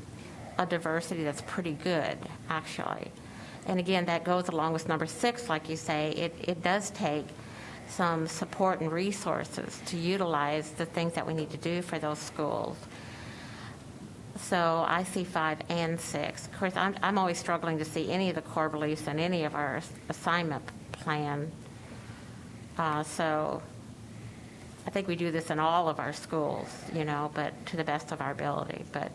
a diversity that's pretty good, actually. And again, that goes along with number 6, like you say. It does take some support and resources to utilize the things that we need to do for those schools. So I see 5 and 6. Of course, I'm always struggling to see any of the core beliefs in any of our assignment plan. So I think we do this in all of our schools, but to the best of our ability. But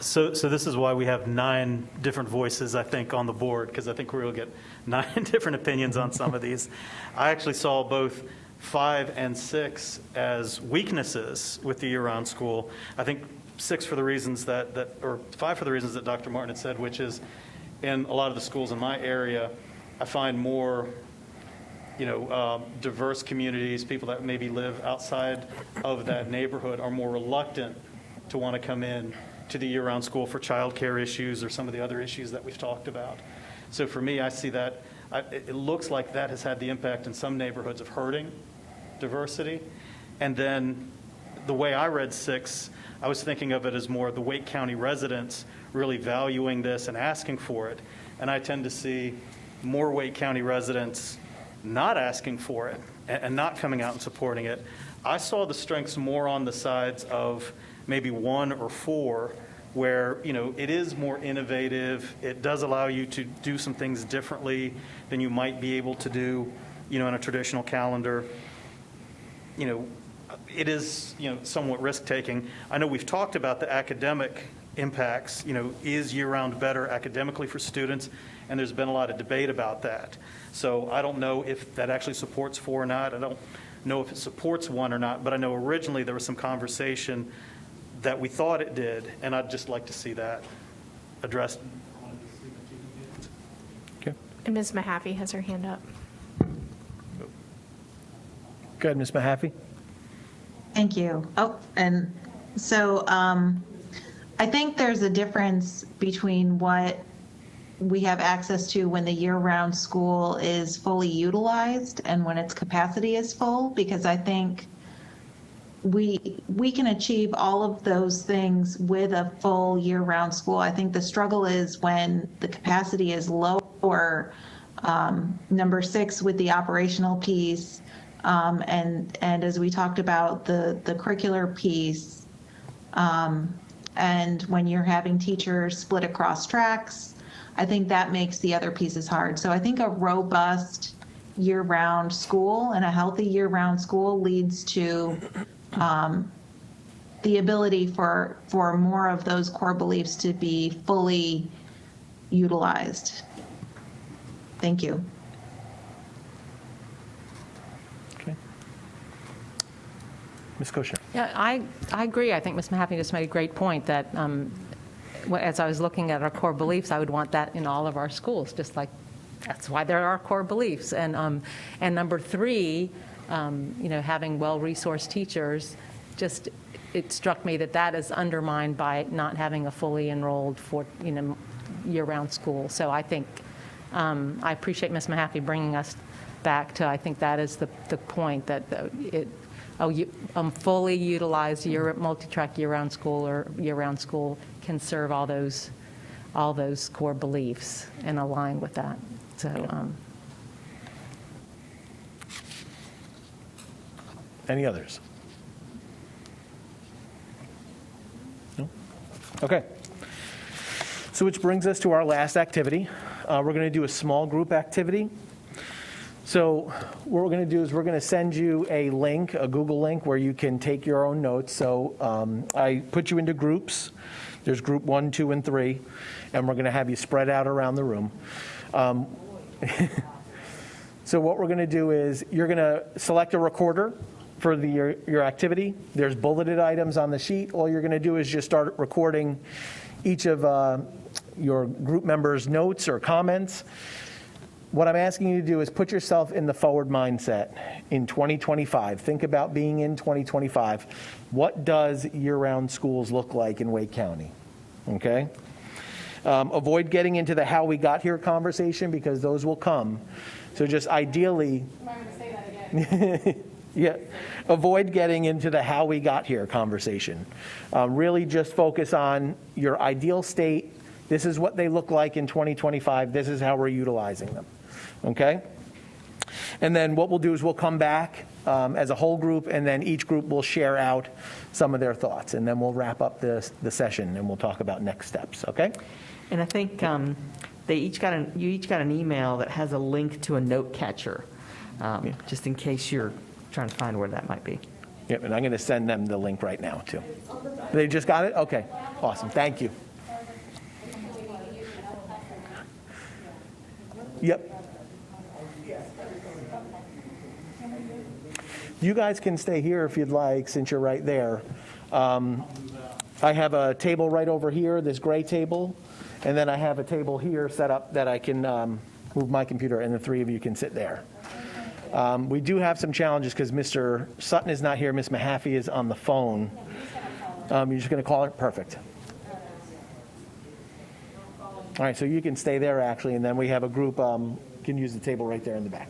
So this is why we have 9 different voices, I think, on the board, because I think we'll get 9 different opinions on some of these. I actually saw both 5 and 6 as weaknesses with the year-round school. I think 6 for the reasons or 5 for the reasons that Dr. Martin had said, which is in a lot of the schools in my area, I find more, diverse communities, people that maybe live outside of that neighborhood are more reluctant to want to come in to the year-round school for childcare issues or some of the other issues that we've talked about. So for me, I see that it looks like that has had the impact in some neighborhoods of hurting diversity. And then the way I read 6, I was thinking of it as more the Wake County residents really valuing this and asking for it. And I tend to see more Wake County residents not asking for it and not coming out and supporting it. I saw the strengths more on the sides of maybe 1 or 4, where, it is more innovative. It does allow you to do some things differently than you might be able to do, in a traditional calendar. It is, somewhat risk-taking. I know we've talked about the academic impacts. Is year-round better academically for students? And there's been a lot of debate about that. So I don't know if that actually supports 4 or not. I don't know if it supports 1 or not, but I know originally there was some conversation that we thought it did, and I'd just like to see that addressed And Ms. Mahaffey has her hand up. Go ahead, Ms. Mahaffey. Thank you. Oh, and so I think there's a difference between what we have access to when the year-round school is fully utilized and when its capacity is full, because I think we can achieve all of those things with a full year-round school. I think the struggle is when the capacity is lower. Number 6 with the operational piece, and as we talked about the curricular piece, and when you're having teachers split across tracks, I think that makes the other pieces hard. So I think a robust year-round school and a healthy year-round school leads to the ability for more of those core beliefs to be fully utilized. Thank you. Okay. Ms. Kushner. Yeah, I agree. I think Ms. Mahaffey just made a great point that as I was looking at our core beliefs, I would want that in all of our schools, just like that's why there are core beliefs. And number 3, having well-resourced teachers, just it struck me that is undermined by not having a fully enrolled year-round school. So I think I appreciate Ms. Mahaffey bringing us back to, I think that is the point, that fully utilized multi-track year-round school or year-round school can serve all those core beliefs and align with that. So. Any others? No? Okay. So which brings us to our last activity. We're going to do a small group activity. So what we're going to do is we're going to send you a link, a Google link, where you can take your own notes. So I put you into groups. There's group 1, 2, and 3, and we're going to have you spread out around the room. So what we're going to do is you're going to select a recorder for your activity. There's bulleted items on the sheet. All you're going to do is just start recording each of your group members' notes or comments. What I'm asking you to do is put yourself in the forward mindset in 2025. Think about being in 2025. What does year-round schools look like in Wake County? Okay? Avoid getting into the how we got here conversation because those will come. So just ideally, yeah, avoid getting into the how we got here conversation. Really just focus on your ideal state. This is what they look like in 2025. This is how we're utilizing them. Okay? And then what we'll do is we'll come back as a whole group, and then each group will share out some of their thoughts. And then we'll wrap up the session, and we'll talk about next steps. Okay? And I think you each got an email that has a link to a note catcher, just in case you're trying to find where that might be. Yep, and I'm going to send them the link right now, too. They just got it? Okay, awesome. Thank you. Yep. You guys can stay here if you'd like, since you're right there. I have a table right over here, this gray table, and then I have a table here set up that I can move my computer, and the 3 of you can sit there. We do have some challenges because Mr. Sutton is not here. Ms. Mahaffey is on the phone. You're just going to call her? Perfect. All right, so you can stay there, actually, and then we have a group, can use the table right there in the back.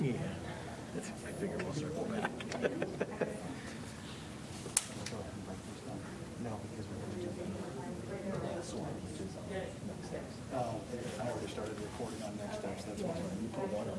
Yeah, I figure we'll circle back. No, because we're going to do this one, which is next steps. Oh, I already started recording on next steps, that's why you put one on.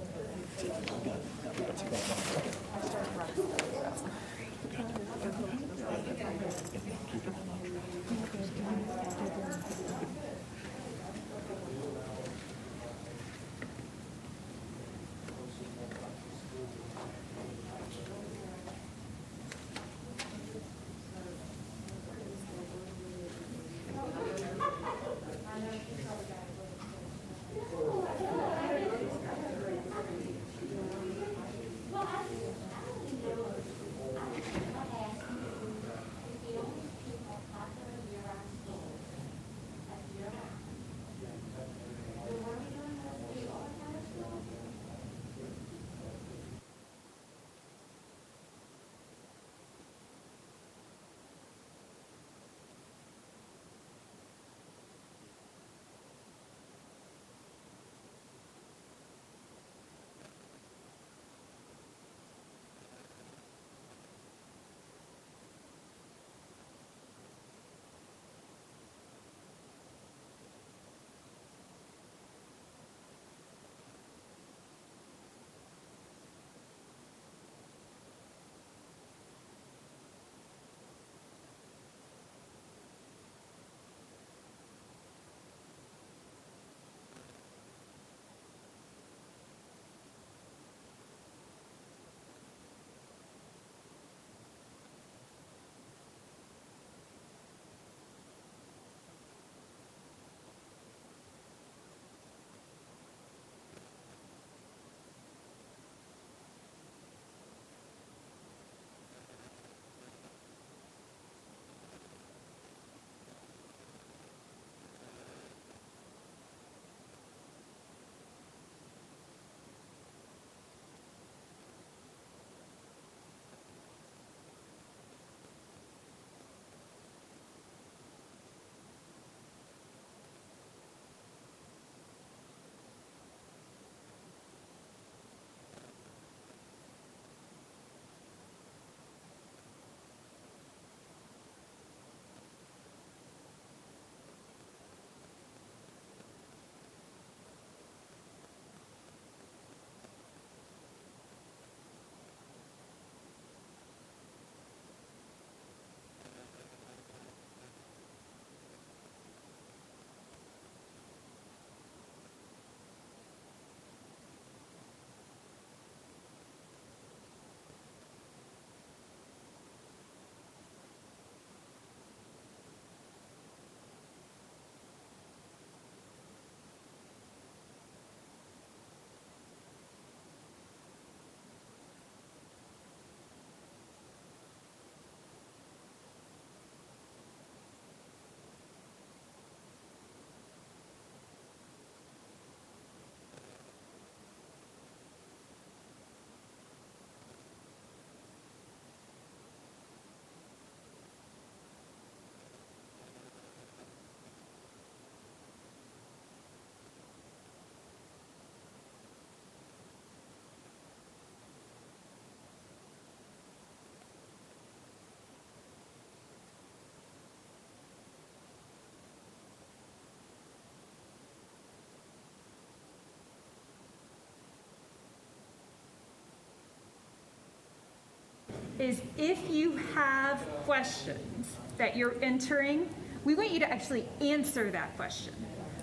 is if you have questions that you're entering, we want you to actually answer that question.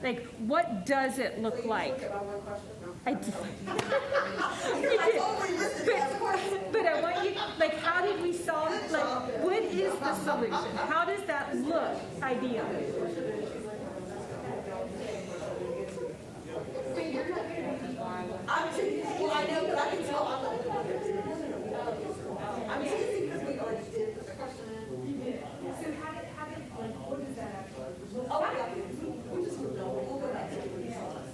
Like, what does it look like? I did. But I want you, like, how did we solve, like, what is the solution? How does that look ideally? Well, I know, but I can tell I'm not. I'm teasing because we already did put the question in. So how did, like, what is that actually? Oh, I got it. We just moved on. We'll go back to it when you saw us.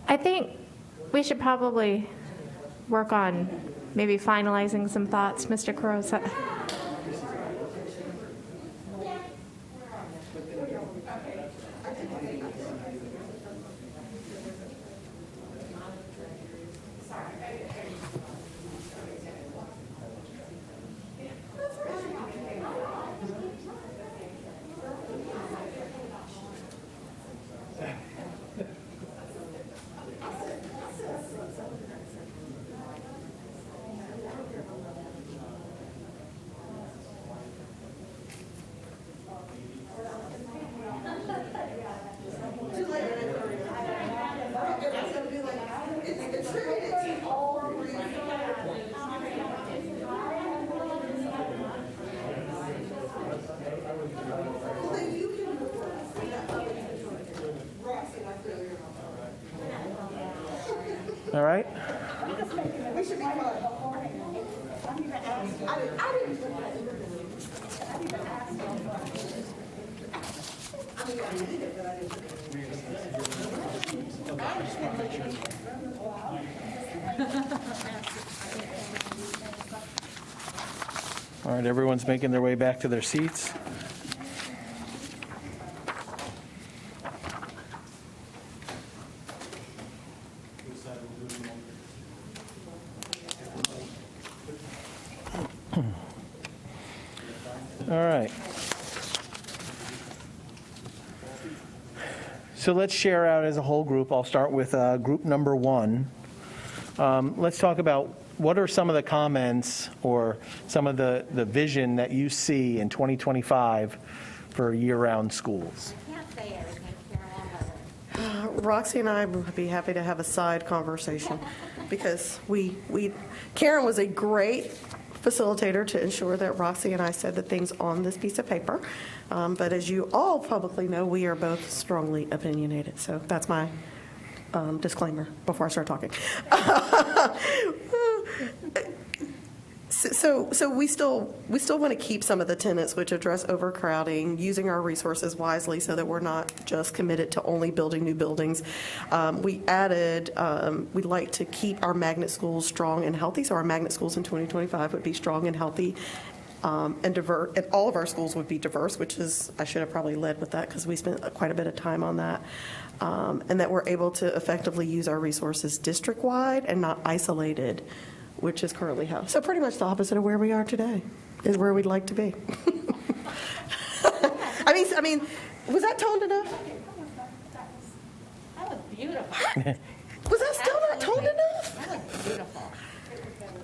I think we should probably work on maybe finalizing some thoughts, Mr. Carosa. All right? All right, everyone's making their way back to their seats. All right. So let's share out as a whole group. I'll start with group number one. Let's talk about what are some of the comments or some of the vision that you see in 2025 for year-round schools? Can't say everything, Carol. Roxy and I would be happy to have a side conversation because Karen was a great facilitator to ensure that Roxy and I said the things on this piece of paper. But as you all publicly know, we are both strongly opinionated. So that's my disclaimer before I start talking. So we still want to keep some of the tenets which address overcrowding, using our resources wisely so that we're not just committed to only building new buildings. We added, we'd like to keep our magnet schools strong and healthy. So our magnet schools in 2025 would be strong and healthy and diverse, and all of our schools would be diverse, which is, I should have probably led with that because we spent quite a bit of time on that. And that we're able to effectively use our resources district-wide and not isolated, which is currently how. So pretty much the opposite of where we are today is where we'd like to be. I mean, was that toned enough? That was beautiful. Was that still not toned enough?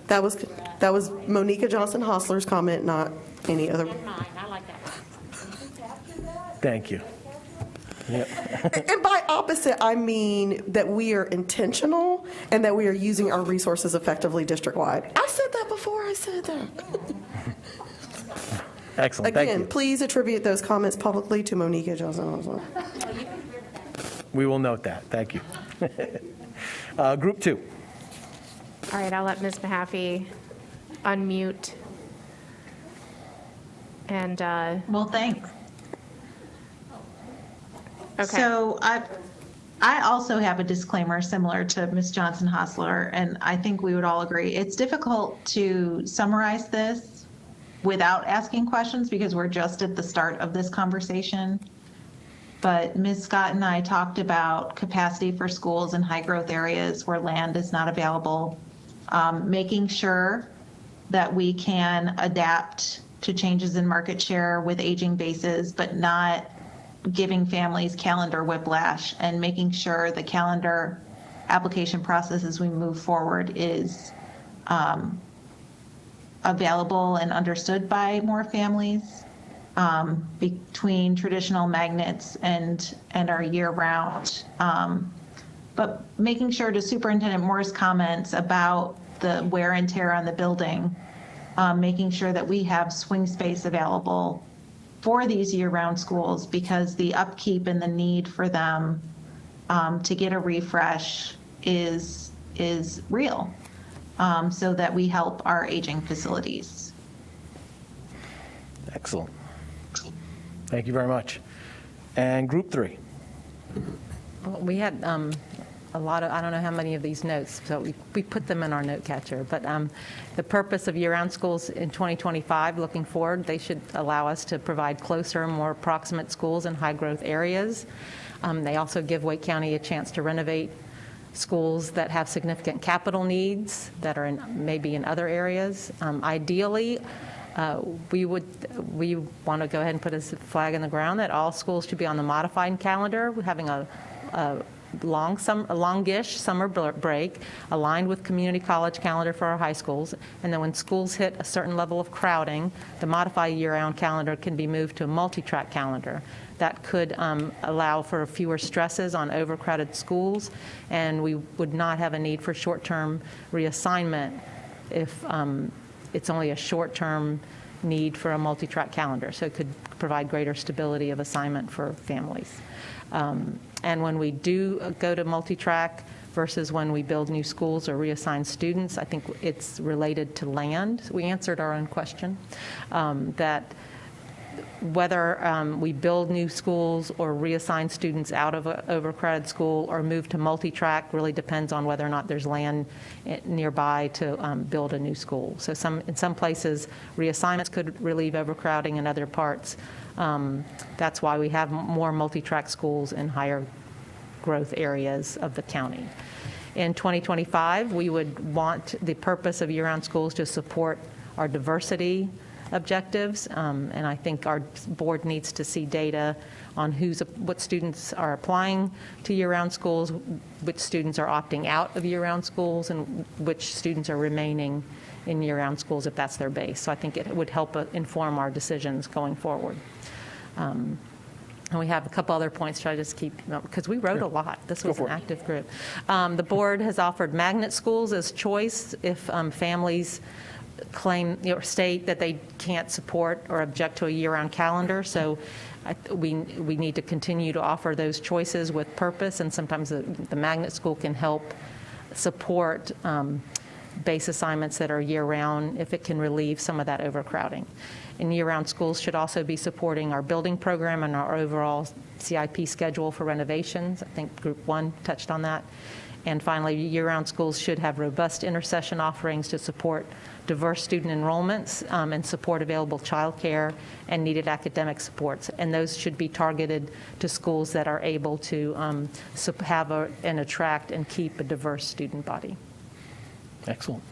That was beautiful. That was Monica Johnson Hostler's comment, not any other. And mine, I like that. Thank you. Yep. And by opposite, I mean that we are intentional and that we are using our resources effectively district-wide. I said that before I said that. Excellent, thank Again, you. please attribute those comments publicly to Monica Johnson Hostler. We will note that, thank you. Group two. All right, I'll let Ms. Mahaffey unmute. And, Well, thanks. okay. So I also have a disclaimer similar to Ms. Johnson Hostler, and I think we would all agree. It's difficult to summarize this without asking questions because we're just at the start of this conversation. But Ms. Scott and I talked about capacity for schools in high growth areas where land is not available, making sure that we can adapt to changes in market share with aging bases, but not giving families calendar whiplash, and making sure the calendar application process as we move forward is available and understood by more families, between traditional magnets and our year-round. But making sure, to Superintendent Moore's comments about the wear and tear on the building, making sure that we have swing space available for these year-round schools, because the upkeep and the need for them to get a refresh is real, so that we help our aging facilities. Excellent. Thank you very much. And group three. We had a lot of, I don't know how many of these notes, so we put them in our note catcher. But the purpose of year-round schools in 2025, looking forward, they should allow us to provide closer, more proximate schools in high-growth areas. They also give Wake County a chance to renovate schools that have significant capital needs that are maybe in other areas. Ideally, we want to go ahead and put a flag in the ground that all schools should be on the modified calendar, having a longish summer break aligned with community college calendar for our high schools. And then when schools hit a certain level of crowding, the modified year-round calendar can be moved to a multi-track calendar. That could allow for fewer stresses on overcrowded schools, and we would not have a need for short-term reassignment if it's only a short-term need for a multi-track calendar. So it could provide greater stability of assignment for families. And when we do go to multi-track versus when we build new schools or reassign students, I think it's related to land. We answered our own question, that whether we build new schools or reassign students out of an overcrowded school or move to multi-track really depends on whether or not there's land nearby to build a new school. So in some places, reassignments could relieve overcrowding. In other parts, that's why we have more multi-track schools in higher growth areas of the county. In 2025, we would want the purpose of year-round schools to support our diversity objectives, and I think our board needs to see data on what students are applying to year-round schools, which students are opting out of year-round schools, and which students are remaining in year-round schools if that's their base. So I think it would help inform our decisions going forward. And we have a couple other points. Should I just keep, because we wrote a lot. This was an active group. The board has offered magnet schools as choice if families claim or state that they can't support or object to a year-round calendar. So we need to continue to offer those choices with purpose, and sometimes the magnet school can help support base assignments that are year-round if it can relieve some of that overcrowding. And year-round schools should also be supporting our building program and our overall CIP schedule for renovations. I think Group 1 touched on that. And finally, year-round schools should have robust intercession offerings to support diverse student enrollments and support available childcare and needed academic supports. And those should be targeted to schools that are able to have and attract and keep a diverse student body. Excellent.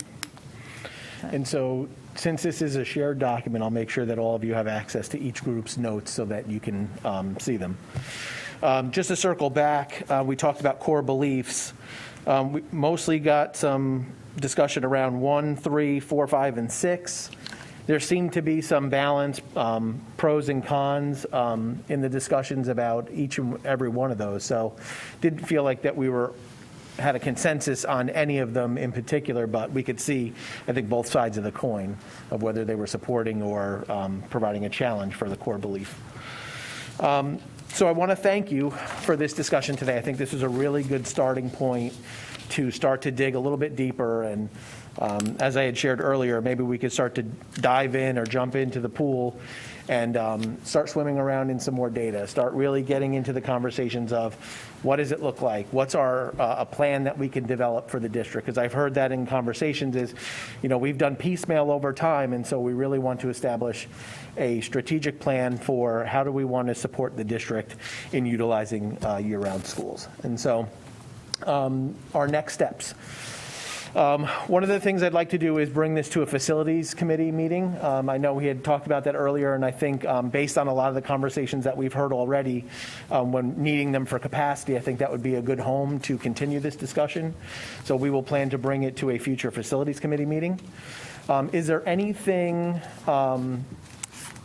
And so, since this is a shared document, I'll make sure that all of you have access to each group's notes so that you can see them. Just to circle back, we talked about core beliefs. We mostly got some discussion around 1, 3, 4, 5, and 6. There seemed to be some balance, pros and cons in the discussions about each and every one of those. So didn't feel like that we had a consensus on any of them in particular, but we could see, I think, both sides of the coin of whether they were supporting or providing a challenge for the core belief. So I want to thank you for this discussion today. I think this is a really good starting point to start to dig a little bit deeper. And as I had shared earlier, maybe we could start to dive in or jump into the pool and start swimming around in some more data, start really getting into the conversations of what does it look like? What's a plan that we can develop for the district? Because I've heard that in conversations is, we've done piecemeal over time, and so we really want to establish a strategic plan for how do we want to support the district in utilizing year-round schools. And so our next steps. One of the things I'd like to do is bring this to a facilities committee meeting. I know we had talked about that earlier, and I think based on a lot of the conversations that we've heard already, when needing them for capacity, I think that would be a good home to continue this discussion. So we will plan to bring it to a future facilities committee meeting. Is there anything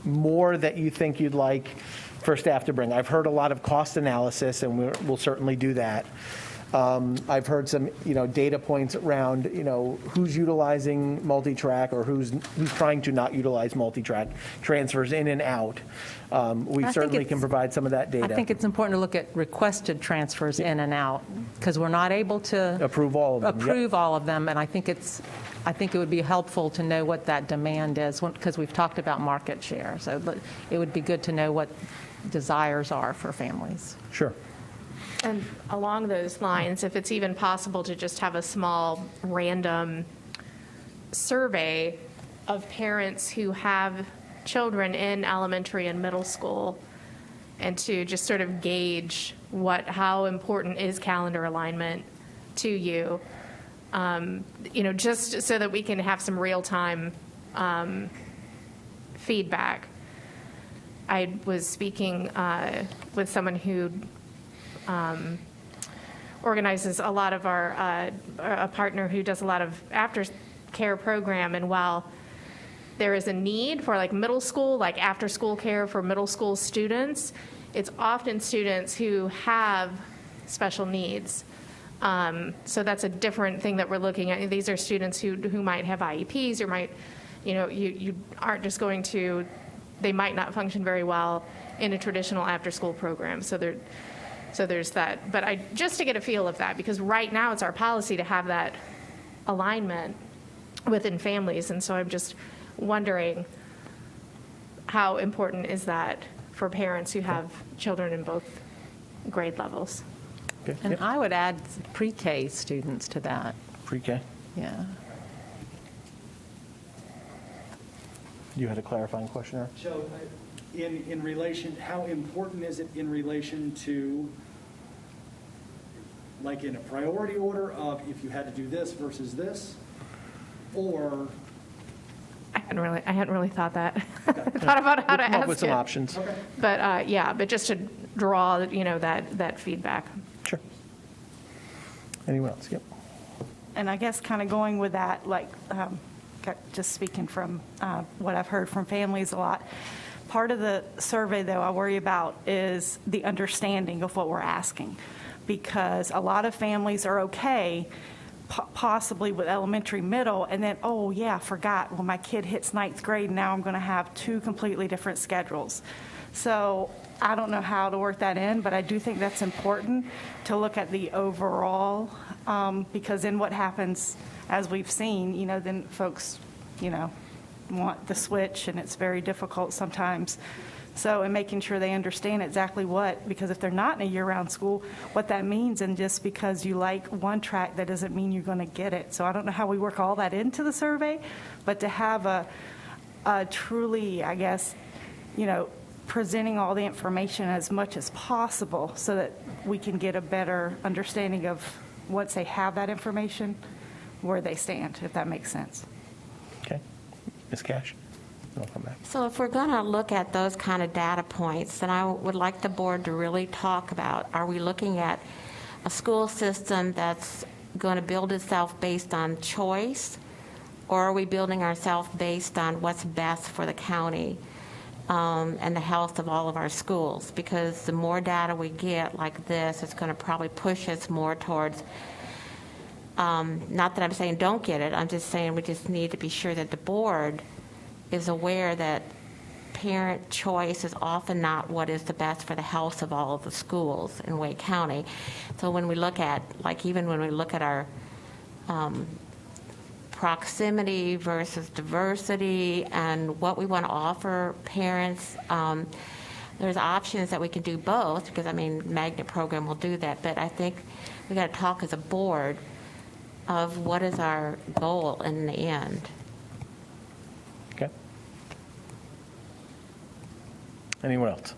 more that you think you'd like for staff to bring? I've heard a lot of cost analysis, and we'll certainly do that. I've heard some, data points around, who's utilizing multi-track or who's trying to not utilize multi-track, transfers in and out. We certainly can provide some of that data. I think it's important to look at requested transfers in and out, because we're not able to approve all of them. Yep. All of them, and I think it would be helpful to know what that demand is, because we've talked about market share. So it would be good to know what desires are for families. Sure. And along those lines, if it's even possible to just have a small random survey of parents who have children in elementary and middle school, and to just sort of gauge how important is calendar alignment to you, just so that we can have some real-time feedback. I was speaking with someone who organizes a lot of a partner who does a lot of after-care program, and while there is a need for middle school, after-school care for middle school students, it's often students who have special needs. So that's a different thing that we're looking at. These are students who might have IEPs, or might, you aren't just going to, they might not function very well in a traditional after-school program. So there's that. But just to get a feel of that, because right now it's our policy to have that alignment within families. And so I'm just wondering how important is that for parents who have children in both grade levels? Okay. And Yep. I would add pre-K students to that, Pre-K. yeah. You had a clarifying question, Eric? So, in relation, how important is it in relation to, like in a priority order of if you had to do this versus this? Or, I hadn't really thought that. Thought about how to We'll come up ask with some it. options. But but just to draw, that feedback. Sure. Anyone else? Yep. And I guess kind of going with that, just speaking from what I've heard from families a lot, part of the survey, though, I worry about is the understanding of what we're asking. Because a lot of families are okay, possibly with elementary, middle, and then, oh, yeah, I forgot, when my kid hits ninth grade, now I'm going to have two completely different schedules. So I don't know how to work that in, but I do think that's important to look at the overall, because then what happens, as we've seen, then folks, want the switch, and it's very difficult sometimes. So, and making sure they understand exactly what, because if they're not in a year-round school, what that means, and just because you like one track, that doesn't mean you're going to get it. So I don't know how we work all that into the survey, but to have a truly, I guess, presenting all the information as much as possible so that we can get a better understanding of, once they have that information, where they stand, if that makes sense. Okay. Ms. Cash? I'll come back. So if we're going to look at those kind of data points, then I would like the board to really talk about, are we looking at a school system that's going to build itself based on choice, or are we building ourselves based on what's best for the county and the health of all of our schools? Because the more data we get like this, it's going to probably push us more towards, not that I'm saying don't get it, I'm just saying we just need to be sure that the board is aware that parent choice is often not what is the best for the health of all of the schools in Wake County. So when we look at, even when we look at our proximity versus diversity and what we want to offer parents, there's options that we can do both, because Magnet program will do that, but I think we got to talk as a board of what is our goal in the end. Okay. Anyone else?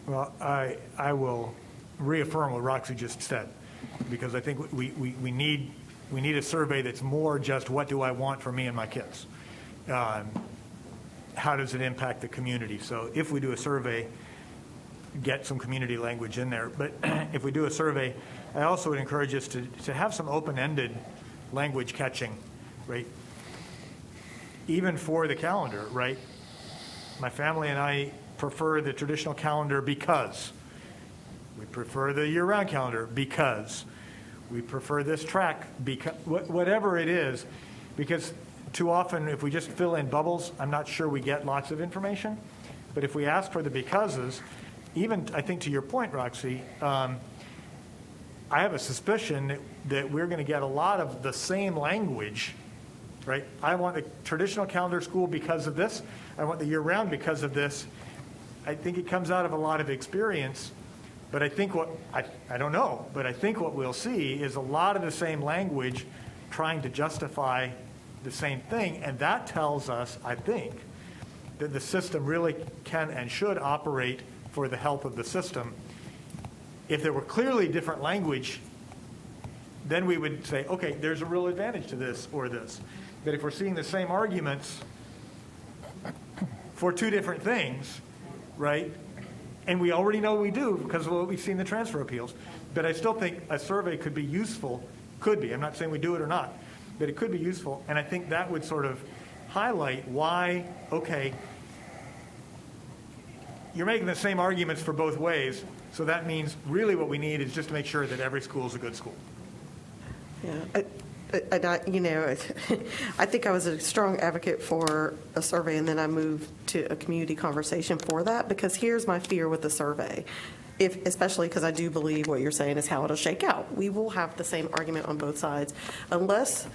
Well, I will reaffirm what Roxy just said, because I think we need a survey that's more just what do I want for me and my kids. How does it impact the community? So if we do a survey, get some community language in there. But if we do a survey, I also would encourage us to have some open-ended language catching, right? Even for the calendar, right? My family and I prefer the traditional calendar because. We prefer the year-round calendar because. We prefer this track because, whatever it is, because too often if we just fill in bubbles, I'm not sure we get lots of information. But if we ask for the becauses, even I think to your point, Roxy, I have a suspicion that we're going to get a lot of the same language, right? I want the traditional calendar school because of this. I want the year-round because of this. I think it comes out of a lot of experience. But I think I don't know, but I think what we'll see is a lot of the same language trying to justify the same thing. And that tells us, I think, that the system really can and should operate for the health of the system. If there were clearly different language, then we would say, okay, there's a real advantage to this or this. But if we're seeing the same arguments for two different things, right? And we already know we do because of what we've seen in the transfer appeals. But I still think a survey could be useful. Could be. I'm not saying we do it or not. But it could be useful. And I think that would sort of highlight why, okay, you're making the same arguments for both ways. So that means really what we need is just to make sure that every school is a good school. Yeah, I think I was a strong advocate for a survey, and then I moved to a community conversation for that, because here's my fear with the survey, especially because I do believe what you're saying is how it'll shake out. We will have the same argument on both sides unless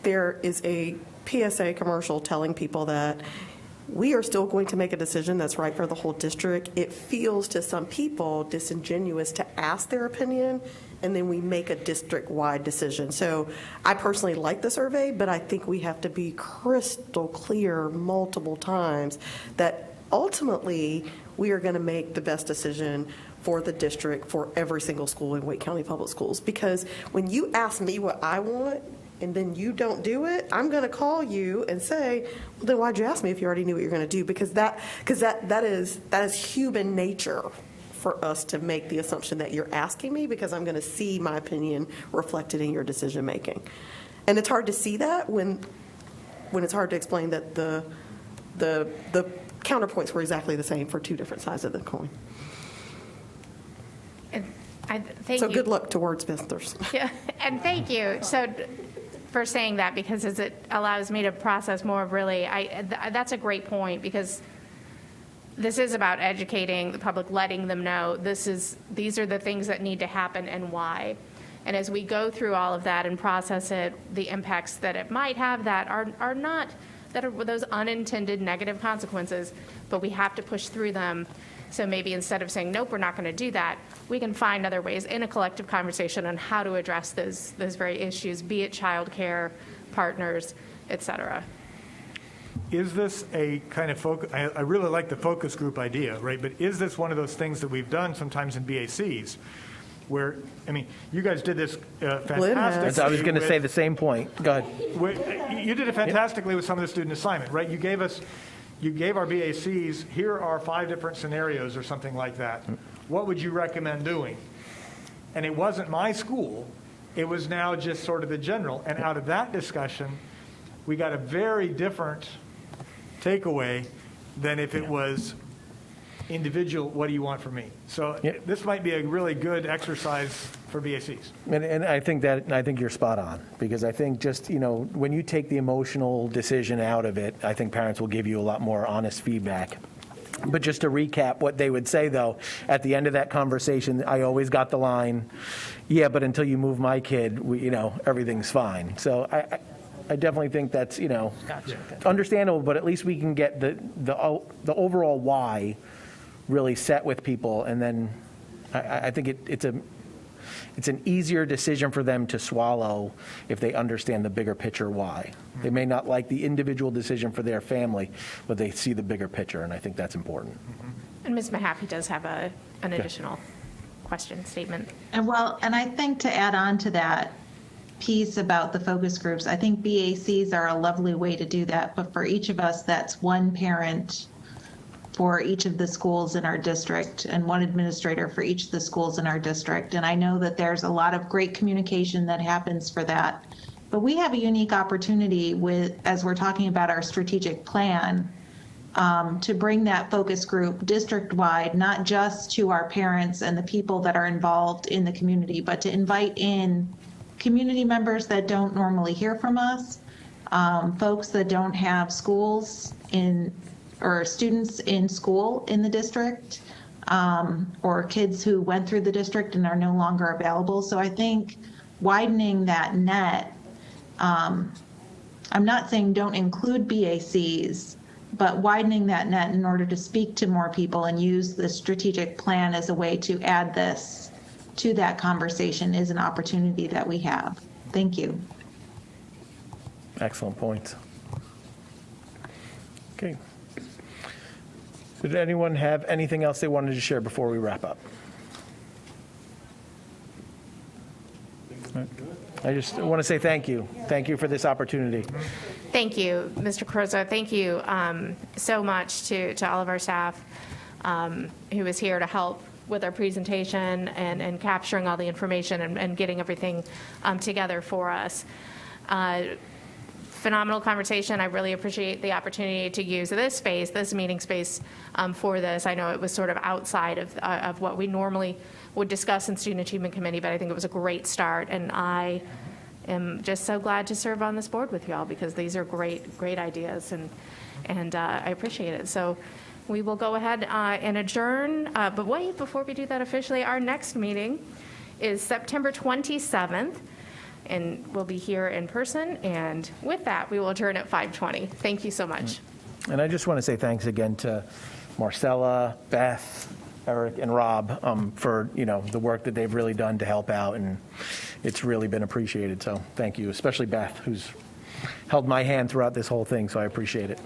there is a PSA commercial telling people that we are still going to make a decision that's right for the whole district. It feels to some people disingenuous to ask their opinion, and then we make a district-wide decision. So I personally like the survey, but I think we have to be crystal clear multiple times that ultimately we are going to make the best decision for the district for every single school in Wake County Public Schools. Because when you ask me what I want, and then you don't do it, I'm going to call you and say, well, then why'd you ask me if you already knew what you're going to do? Because that is human nature for us to make the assumption that you're asking me because I'm going to see my opinion reflected in your decision making. And it's hard to see that when it's hard to explain that the counterpoints were exactly the same for two different sides of the coin. Thank So you. good luck to wordsmithers. Yeah, and thank you for saying that, because as it allows me to process more of really, that's a great point, because this is about educating the public, letting them know these are the things that need to happen and why. And as we go through all of that and process it, the impacts that it might have that are not, that are those unintended negative consequences, but we have to push through them. So maybe instead of saying, nope, we're not going to do that, we can find other ways in a collective conversation on how to address those very issues, be it childcare, partners, et cetera. Is this a kind of focus? I really like the focus group idea, right? But is this one of those things that we've done sometimes in BACs where, I mean, you guys did this fantastically. I was going to say the same point. Go ahead. You did it fantastically with some of the student assignment, right? You gave our BACs, here are 5 different scenarios or something like that. What would you recommend doing? And it wasn't my school. It was now just sort of the general. And out of that discussion, we got a very different takeaway than if it was individual, what do you want from me? So this might be a really good exercise for BACs. And I think you're spot on, because I think just, when you take the emotional decision out of it, I think parents will give you a lot more honest feedback. But just to recap what they would say, though, at the end of that conversation, I always got the line, yeah, but until you move my kid, everything's fine. So I definitely think that's, understandable, but at least we can get the overall why really set with people, and then I think it's an easier decision for them to swallow if they understand the bigger picture why. They may not like the individual decision for their family, but they see the bigger picture, and I think that's important. And Ms. Mahaffey does have an additional question, statement. And I think to add on to that piece about the focus groups, I think BACs are a lovely way to do that, but for each of us, that's one parent for each of the schools in our district and one administrator for each of the schools in our district. And I know that there's a lot of great communication that happens for that. But we have a unique opportunity as we're talking about our strategic plan, to bring that focus group district-wide, not just to our parents and the people that are involved in the community, but to invite in community members that don't normally hear from us, folks that don't have schools or students in school in the district, or kids who went through the district and are no longer available. So I think widening that net, I'm not saying don't include BACs, but widening that net in order to speak to more people and use the strategic plan as a way to add this to that conversation is an opportunity that we have. Thank you. Excellent points. Okay. Did anyone have anything else they wanted to share before we wrap up? I just want to say thank you. Thank you for this opportunity. Thank you, Mr. Carozza. Thank you so much to all of our staff who was here to help with our presentation and capturing all the information and getting everything together for us. Phenomenal conversation. I really appreciate the opportunity to use this space, this meeting space, for this. I know it was sort of outside of what we normally would discuss in Student Achievement Committee, but I think it was a great start, and I am just so glad to serve on this board with you all, because these are great ideas, and I appreciate it. So we will go ahead and adjourn, but wait, before we do that officially, our next meeting is September 27th. And we'll be here in person. And with that, we will adjourn at 5:20. Thank you so much. And I just want to say thanks again to Marcella, Beth, Eric, and Rob for, the work that they've really done to help out, and it's really been appreciated. So thank you, especially Beth, who's held my hand throughout this whole thing, so I appreciate it.